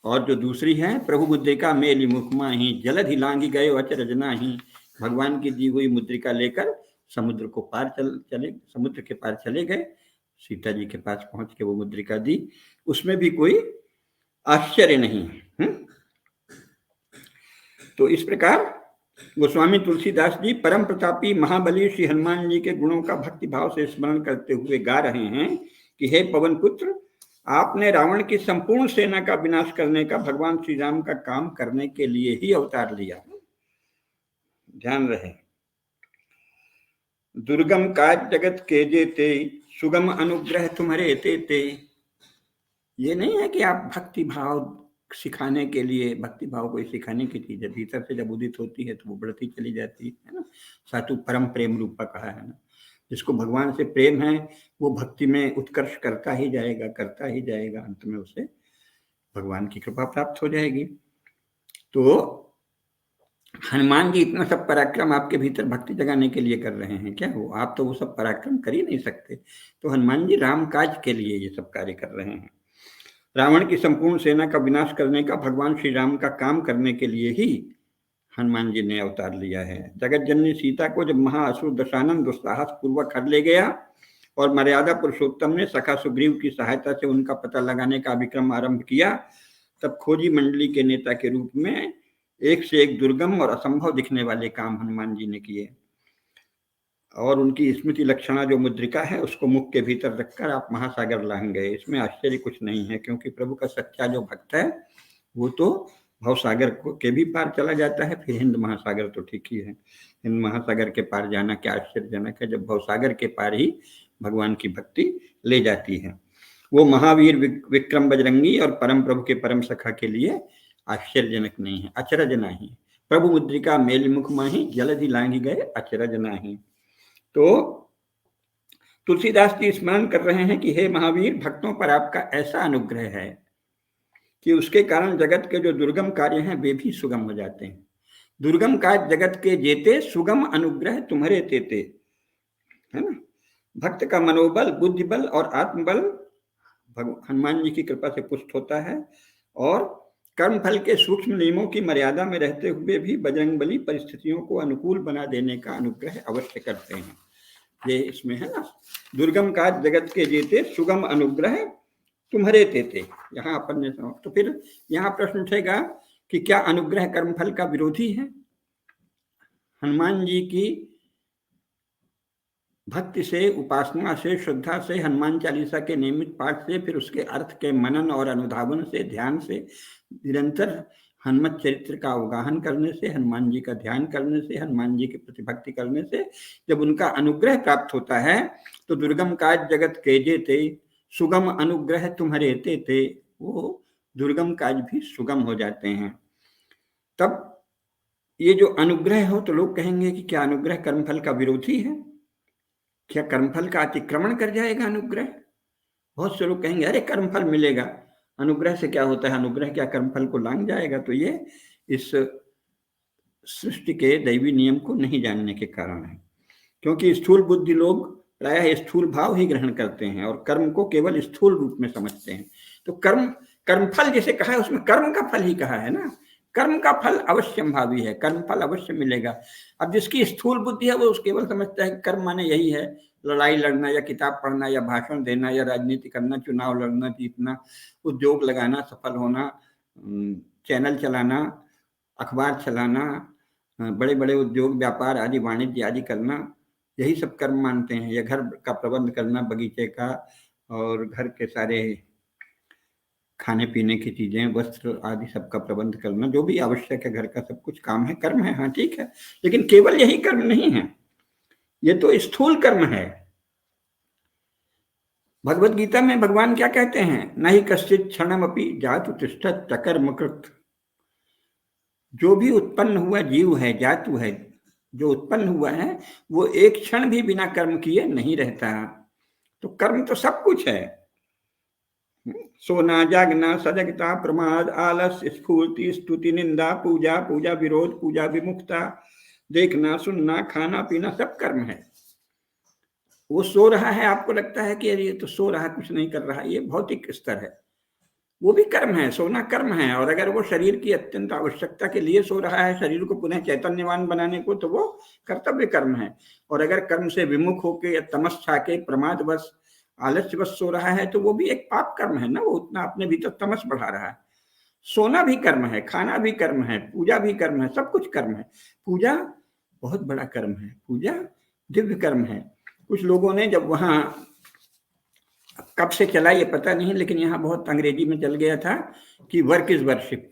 S2: और जो दूसरी है, प्रभु मुद्रिका मेली मुख माही, जलद ही लांगी गए अचरज नाही। भगवान की दी हुई मुद्रिका लेकर समुद्र को पार चले, समुद्र के पार चले गए, सीता जी के पास पहुंच के वो मुद्रिका दी, उसमें भी कोई आश्चर्य नहीं है। तो इस प्रकार गोस्वामी तुलसीदास जी परम प्रतापी महाबली श्री हनुमान जी के गुणों का भक्ति भाव से स्मरण करते हुए गा रहे हैं कि हे पवन पुत्र, आपने रावण की संपूर्ण सेना का विनाश करने का भगवान श्री राम का काम करने के लिए ही अवतार लिया। ध्यान रहे, दुर्गम काज जगत के जेते, सुगम अनुग्रह तुम्हारे तेते। ये नहीं है कि आप भक्ति भाव सिखाने के लिए, भक्ति भाव कोई सिखाने की चीज है, भीतर से जब उदित होती है तो वो बढ़ती चली जाती है ना। सातु परम प्रेम रूपा कहा है ना। जिसको भगवान से प्रेम है वो भक्ति में उत्कर्ष करता ही जाएगा, अंत में उसे भगवान की कृपा प्राप्त हो जाएगी। तो हनुमान जी इतना सब पराक्रम आपके भीतर भक्ति जगाने के लिए कर रहे हैं क्या? आप तो वो सब पराक्रम कर ही नहीं सकते। तो हनुमान जी राम काज के लिए ये सब कार्य कर रहे हैं। रावण की संपूर्ण सेना का विनाश करने का भगवान श्री राम का काम करने के लिए ही हनुमान जी ने अवतार लिया है। जगत जननी सीता को जब महाअसुर दशानन दुस्साहस पूर्वक हर ले गया और मर्यादा पुरुषोत्तम ने सखा सुग्रीव की सहायता से उनका पता लगाने का विक्रम आरंभ किया, तब खोजी मंडली के नेता के रूप में एक से एक दुर्गम और असंभव दिखने वाले काम हनुमान जी ने किए। और उनकी स्मृति लक्षणा जो मुद्रिका है उसको मुख के भीतर रखकर आप महासागर लांग गए। इसमें आश्चर्य कुछ नहीं है, क्योंकि प्रभु का सच्चा जो भक्त है वो तो भवसागर के भी पार चला जाता है। फिर हिंद महासागर तो ठीक ही है, हिंद महासागर के पार जाना क्या आश्चर्यजनक है, जब भवसागर के पार ही भगवान की भक्ति ले जाती है। वो महावीर विक्रम बजरंगी और परम प्रभु के परम सखा के लिए आश्चर्यजनक नहीं है, अचरज नाही। प्रभु मुद्रिका मेल मुख माही, जलधि लांघी गए अचरज नाही। तो तुलसीदास जी स्मरण कर रहे हैं कि हे महावीर, भक्तों पर आपका ऐसा अनुग्रह है कि उसके कारण जगत के जो दुर्गम कार्य हैं वे भी सुगम हो जाते हैं। दुर्गम कार्य जगत के जेते, सुगम अनुग्रह तुम्हारे तेते, है ना। भक्त का मनोबल, बुद्धि बल और आत्मबल हनुमान जी की कृपा से पुष्ट होता है, और कर्म फल के सूक्ष्म नियमों की मर्यादा में रहते हुए भी बजरंगबली परिस्थितियों को अनुकूल बना देने का अनुग्रह अवश्य करते हैं। ये इसमें है ना, दुर्गम काज जगत के जेते, सुगम अनुग्रह तुम्हारे तेते। यहाँ अपन ने तो फिर यहाँ प्रश्न उठेगा कि क्या अनुग्रह कर्मफल का विरोधी है? हनुमान जी की भक्ति से, उपासना से, श्रद्धा से, हनुमान चालीसा के नियमित पाठ से, फिर उसके अर्थ के मनन और अनुधावन से, ध्यान से, निरंतर हनुमत चरित्र का अवगाहन करने से, हनुमान जी का ध्यान करने से, हनुमान जी के प्रति भक्ति करने से जब उनका अनुग्रह प्राप्त होता है तो दुर्गम काज जगत के जेते, सुगम अनुग्रह तुम्हारे तेते, वो दुर्गम काज भी सुगम हो जाते हैं। तब ये जो अनुग्रह हो, तो लोग कहेंगे कि क्या अनुग्रह कर्मफल का विरोधी है? क्या कर्मफल का अतिक्रमण कर जाएगा अनुग्रह? बहुत से लोग कहेंगे अरे कर्मफल मिलेगा, अनुग्रह से क्या होता है, अनुग्रह क्या कर्मफल को लांघ जाएगा? तो ये इस सृष्टि के दैवी नियम को नहीं जानने के कारण है, क्योंकि स्थूल बुद्धि लोग प्रायः स्थूल भाव ही ग्रहण करते हैं और कर्म को केवल स्थूल रूप में समझते हैं। तो कर्मफल जैसे कहा है उसमें कर्म का फल ही कहा है ना, कर्म का फल अवश्यंभावी है, कर्म फल अवश्य मिलेगा। अब जिसकी स्थूल बुद्धि है वो केवल समझता है कि कर्म माने यही है, लड़ाई लड़ना या किताब पढ़ना या भाषण देना या राजनीति करना, चुनाव लड़ना, जीतना, उद्योग लगाना, सफल होना, चैनल चलाना, अखबार चलाना, बड़े बड़े उद्योग व्यापार आदि वाणिज्य आदि करना, यही सब कर्म मानते हैं। या घर का प्रबंध करना, बगीचे का, और घर के सारे खाने पीने की चीजें, वस्त्र आदि सबका प्रबंध करना, जो भी आवश्यक है घर का सब कुछ काम है, कर्म है। हाँ ठीक है, लेकिन केवल यही कर्म नहीं है, ये तो स्थूल कर्म है। भगवत गीता में भगवान क्या कहते हैं? न ही कश्चित क्षणमपि जातु तिष्ठत चकर्मकृत। जो भी उत्पन्न हुआ जीव है, जातु है, जो उत्पन्न हुआ है, वो एक क्षण भी बिना कर्म किए नहीं रहता। तो कर्म तो सब कुछ है। सोना, जागना, सजगता, प्रमाद, आलस, स्फूर्ति, स्तुति, निंदा, पूजा, पूजा विरोध, पूजा विमुखता, देखना, सुनना, खाना पीना, सब कर्म है। वो सो रहा है, आपको लगता है कि अरे ये तो सो रहा, कुछ नहीं कर रहा, ये भौतिक स्तर है, वो भी कर्म है, सोना कर्म है। और अगर वो शरीर की अत्यंत आवश्यकता के लिए सो रहा है, शरीर को पुनः चैतन्यवान बनाने को, तो वो कर्तव्य कर्म है। और अगर कर्म से विमुख होके या तमस छा के प्रमादवश, आलस्यवश सो रहा है, तो वो भी एक पाप कर्म है ना, वो उतना अपने भीतर तमस बढ़ा रहा है। सोना भी कर्म है, खाना भी कर्म है, पूजा भी कर्म है, सब कुछ कर्म है। पूजा बहुत बड़ा कर्म है, पूजा दिव्य कर्म है। कुछ लोगों ने जब वहां कब से चला ये पता नहीं, लेकिन यहाँ बहुत अंग्रेजी में चल गया था कि वर्क इज वर्शिप।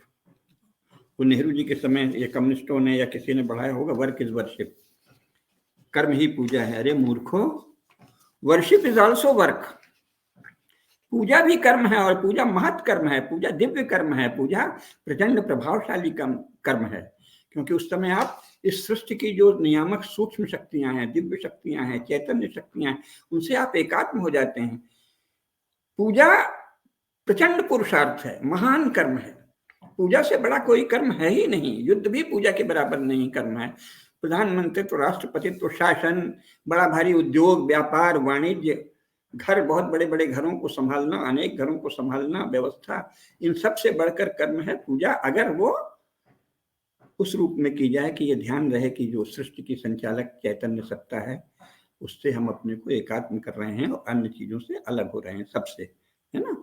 S2: वो नेहरू जी के समय ये कम्युनिस्टों ने या किसी ने बढ़ाया होगा, वर्क इज वर्शिप, कर्म ही पूजा है। अरे मूर्खो, वर्शिप इज ऑल्सो वर्क। पूजा भी कर्म है, और पूजा महत् कर्म है, पूजा दिव्य कर्म है, पूजा प्रचंड प्रभावशाली कर्म है। क्योंकि उस समय आप इस सृष्टि की जो नियामक सूक्ष्म शक्तियां हैं, दिव्य शक्तियां हैं, चैतन्य शक्तियां हैं, उनसे आप एकात्म हो जाते हैं। पूजा प्रचंड पुरुषार्थ है, महान कर्म है। पूजा से बड़ा कोई कर्म है ही नहीं। युद्ध भी पूजा के बराबर नहीं कर्म है। प्रधानमंत्री तो, राष्ट्रपति तो, शासन, बड़ा भारी उद्योग, व्यापार, वाणिज्य, घर, बहुत बड़े बड़े घरों को संभालना, अनेक घरों को संभालना, व्यवस्था, इन सब से बढ़कर कर्म है पूजा। अगर वो उस रूप में की जाए कि ये ध्यान रहे कि जो सृष्टि की संचालक चैतन्य सत्ता है, उससे हम अपने को एकात्म कर रहे हैं और अन्य चीजों से अलग हो रहे हैं, सबसे, है ना।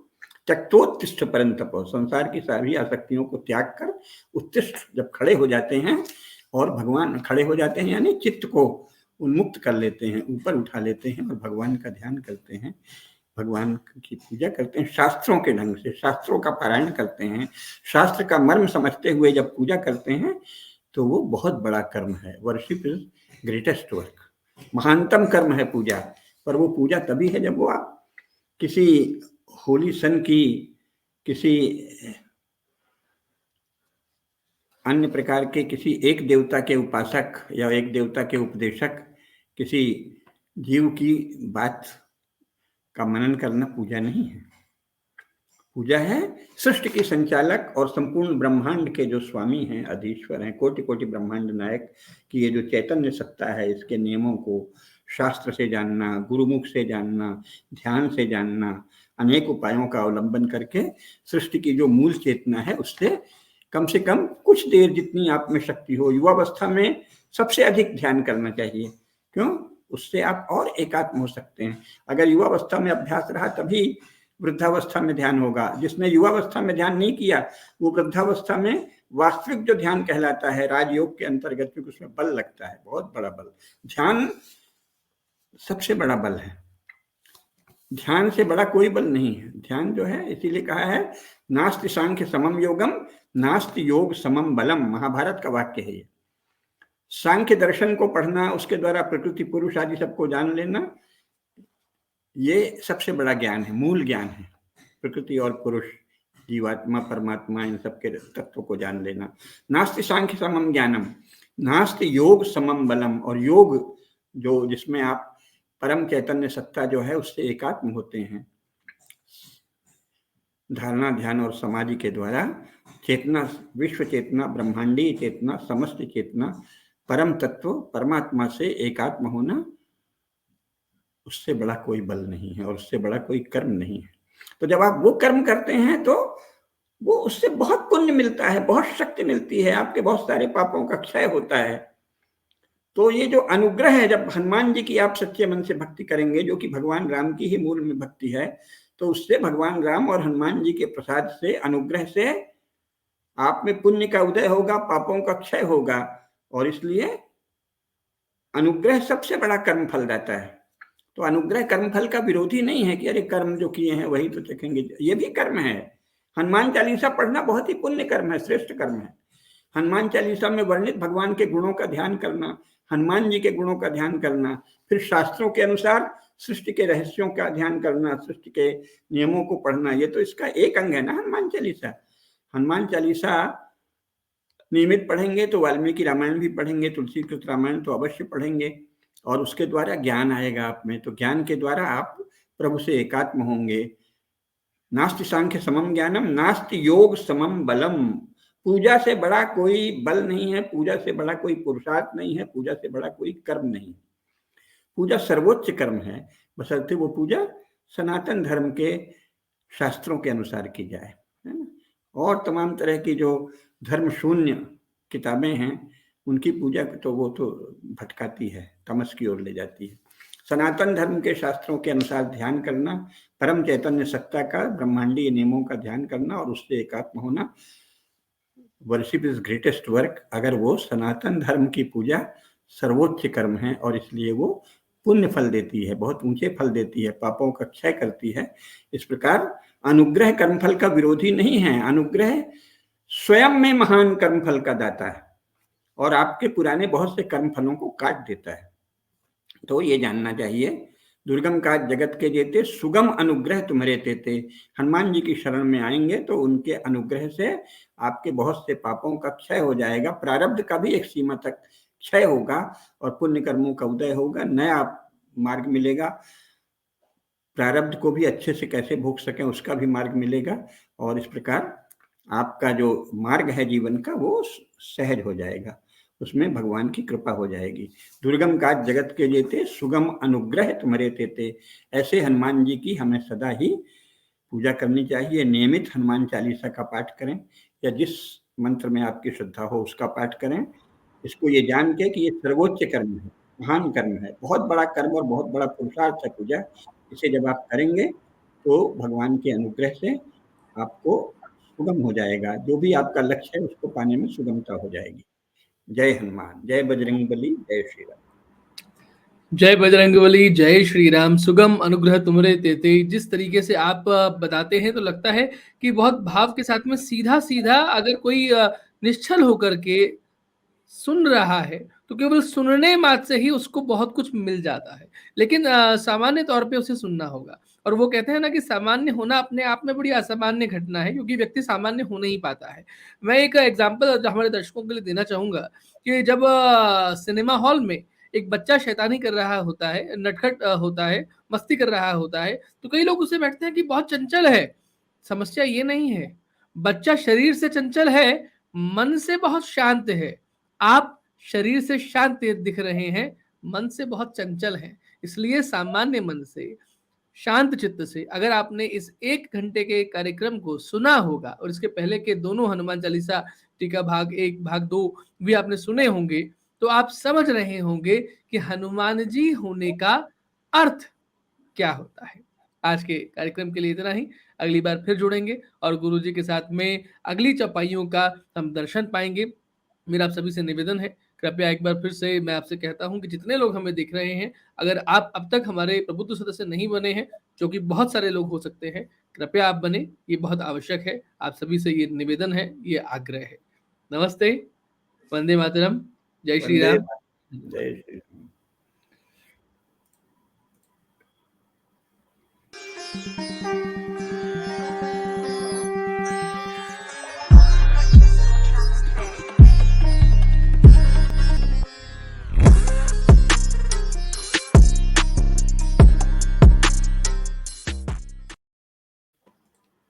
S2: त्यक्तोत्तिष्ठ परंतप, संसार की सारी आसक्तियों को त्याग कर उत्तिष्ठ जब खड़े हो जाते हैं और भगवान खड़े हो जाते हैं, यानी चित्त को उन्मुक्त कर लेते हैं, ऊपर उठा लेते हैं और भगवान का ध्यान करते हैं, भगवान की पूजा करते हैं, शास्त्रों के ढंग से, शास्त्रों का पारायण करते हैं, शास्त्र का मर्म समझते हुए जब पूजा करते हैं, तो वो बहुत बड़ा कर्म है। वर्शिप इज ग्रेटेस्ट वर्क, महानतम कर्म है पूजा। पर वो पूजा तभी है जब वो आप किसी होली सन की, किसी अन्य प्रकार के किसी एक देवता के उपासक या एक देवता के उपदेशक, किसी जीव की बात का मनन करना पूजा नहीं है। पूजा है सृष्टि की संचालक और संपूर्ण ब्रह्मांड के जो स्वामी हैं, अधीश्वर हैं, कोटि कोटि ब्रह्मांड नायक की ये जो चैतन्य सत्ता है, इसके नियमों को शास्त्र से जानना, गुरुमुख से जानना, ध्यान से जानना, अनेक उपायों का अवलंबन करके सृष्टि की जो मूल चेतना है उससे कम से कम कुछ देर, जितनी आप में शक्ति हो, युवावस्था में सबसे अधिक ध्यान करना चाहिए। क्यों? उससे आप और एकात्म हो सकते हैं। अगर युवावस्था में अभ्यास रहा तभी वृद्धावस्था में ध्यान होगा। जिसने युवावस्था में ध्यान नहीं किया वो वृद्धावस्था में वास्तविक जो ध्यान कहलाता है राजयोग के अंतर्गत, क्योंकि उसमें बल लगता है, बहुत बड़ा बल। ध्यान सबसे बड़ा बल है, ध्यान से बड़ा कोई बल नहीं है। ध्यान जो है, इसीलिए कहा है नास्ति सांख्य समम योगम नास्ति योग समम बलम, महाभारत का वाक्य है ये। सांख्य दर्शन को पढ़ना, उसके द्वारा प्रकृति पुरुष आदि सबको जान लेना, ये सबसे बड़ा ज्ञान है, मूल ज्ञान है। प्रकृति और पुरुष, जीवात्मा, परमात्मा, इन सबके तत्वों को जान लेना। नास्ति सांख्य समम ज्ञानम नास्ति योग समम बलम, और योग जो जिसमें आप परम चैतन्य सत्ता जो है उससे एकात्म होते हैं धारणा, ध्यान और समाधि के द्वारा। चेतना, विश्व चेतना, ब्रह्मांडीय चेतना, समस्त चेतना, परम तत्व परमात्मा से एकात्म होना, उससे बड़ा कोई बल नहीं है और उससे बड़ा कोई कर्म नहीं है। तो जब आप वो कर्म करते हैं तो वो उससे बहुत पुण्य मिलता है, बहुत शक्ति मिलती है, आपके बहुत सारे पापों का क्षय होता है। तो ये जो अनुग्रह है, जब हनुमान जी की आप सच्चे मन से भक्ति करेंगे, जो कि भगवान राम की ही मूल में भक्ति है, तो उससे भगवान राम और हनुमान जी के प्रसाद से, अनुग्रह से आप में पुण्य का उदय होगा, पापों का क्षय होगा। और इसलिए अनुग्रह सबसे बड़ा कर्म फल रहता है। तो अनुग्रह कर्मफल का विरोधी नहीं है कि अरे कर्म जो किए हैं वही तो चखेंगे, ये भी कर्म है। हनुमान चालीसा पढ़ना बहुत ही पुण्य कर्म है, श्रेष्ठ कर्म है। हनुमान चालीसा में वर्णित भगवान के गुणों का ध्यान करना, हनुमान जी के गुणों का ध्यान करना, फिर शास्त्रों के अनुसार सृष्टि के रहस्यों का ध्यान करना, सृष्टि के नियमों को पढ़ना, ये तो इसका एक अंग है ना हनुमान चालीसा। हनुमान चालीसा नियमित पढ़ेंगे तो वाल्मीकि रामायण भी पढ़ेंगे, तुलसीकृत रामायण तो अवश्य पढ़ेंगे, और उसके द्वारा ज्ञान आएगा आप में। तो ज्ञान के द्वारा आप प्रभु से एकात्म होंगे। नास्ति सांख्य समम ज्ञानम नास्ति योग समम बलम, पूजा से बड़ा कोई बल नहीं है, पूजा से बड़ा कोई पुरुषार्थ नहीं है, पूजा से बड़ा कोई कर्म नहीं। पूजा सर्वोच्च कर्म है, बशर्ते वो पूजा सनातन धर्म के शास्त्रों के अनुसार की जाए, है ना। और तमाम तरह की जो धर्म शून्य किताबें हैं उनकी पूजा तो वो तो भटकाती है, तमस की ओर ले जाती है। सनातन धर्म के शास्त्रों के अनुसार ध्यान करना, परम चैतन्य सत्ता का, ब्रह्मांडीय नियमों का ध्यान करना और उससे एकात्म होना, वर्शिप इज ग्रेटेस्ट वर्क। अगर वो सनातन धर्म की पूजा सर्वोच्च कर्म है और इसलिए वो पुण्य फल देती है, बहुत ऊंचे फल देती है, पापों का क्षय करती है। इस प्रकार अनुग्रह कर्मफल का विरोधी नहीं है, अनुग्रह स्वयं में महान कर्मफल का दाता है और आपके पुराने बहुत से कर्मफलों को काट देता है। तो ये जानना चाहिए दुर्गम काज जगत के जेते, सुगम अनुग्रह तुम्हारे तेते। हनुमान जी की शरण में आएंगे तो उनके अनुग्रह से आपके बहुत से पापों का क्षय हो जाएगा, प्रारब्ध का भी एक सीमा तक क्षय होगा और पुण्य कर्मों का उदय होगा, नया मार्ग मिलेगा। प्रारब्ध को भी अच्छे से कैसे भोग सकें उसका भी मार्ग मिलेगा, और इस प्रकार आपका जो मार्ग है जीवन का वो सहज हो जाएगा, उसमें भगवान की कृपा हो जाएगी। दुर्गम काज जगत के जेते, सुगम अनुग्रह तुम्हारे तेते। ऐसे हनुमान जी की हमें सदा ही पूजा करनी चाहिए। नियमित हनुमान चालीसा का पाठ करें या जिस मंत्र में आपकी श्रद्धा हो उसका पाठ करें। इसको ये जान के कि ये सर्वोच्च कर्म है, महान कर्म है, बहुत बड़ा कर्म और बहुत बड़ा पुरुषार्थ है पूजा। इसे जब आप करेंगे तो भगवान के अनुग्रह से आपको सुगम हो जाएगा, जो भी आपका लक्ष्य है उसको पाने में सुगमता हो जाएगी। जय हनुमान, जय बजरंगबली, जय श्री राम।
S1: जय बजरंगबली, जय श्री राम। सुगम अनुग्रह तुमरे तेते। जिस तरीके से आप बताते हैं तो लगता है कि बहुत भाव के साथ में सीधा सीधा अगर कोई निश्चल होकर के सुन रहा है तो केवल सुनने मात्र से ही उसको बहुत कुछ मिल जाता है, लेकिन सामान्य तौर पे उसे सुनना होगा। और वो कहते हैं ना कि सामान्य होना अपने आप में बड़ी असामान्य घटना है, क्योंकि व्यक्ति सामान्य हो नहीं पाता है। मैं एक एग्जाम्पल हमारे दर्शकों के लिए देना चाहूंगा कि जब सिनेमा हॉल में एक बच्चा शैतानी कर रहा होता है, नटखट होता है, मस्ती कर रहा होता है, तो कई लोग उसे बैठते हैं कि बहुत चंचल है। समस्या ये नहीं है, बच्चा शरीर से चंचल है, मन से बहुत शांत है। आप शरीर से शांत दिख रहे हैं, मन से बहुत चंचल हैं। इसलिए सामान्य मन से, शांत चित्त से अगर आपने इस 1 घंटे के कार्यक्रम को सुना होगा और इसके पहले के दोनों हनुमान चालीसा टीका भाग 1 भाग 2 भी आपने सुने होंगे, तो आप समझ रहे होंगे कि हनुमान जी होने का अर्थ क्या होता है। आज के कार्यक्रम के लिए इतना ही। अगली बार फिर जुड़ेंगे और गुरु जी के साथ में अगली चौपाइयों का हम दर्शन पाएंगे। मेरा आप सभी से निवेदन है, कृपया एक बार फिर से मैं आपसे कहता हूं कि जितने लोग हमें देख रहे हैं, अगर आप अब तक हमारे प्रबुद्ध सदस्य नहीं बने हैं, जो कि बहुत सारे लोग हो सकते हैं, कृपया आप बने, ये बहुत आवश्यक है। आप सभी से ये निवेदन है, ये आग्रह है। नमस्ते, वंदे मातरम, जय श्री
S2: वंदे
S1: राम।
S2: मातरम, जय श्री राम।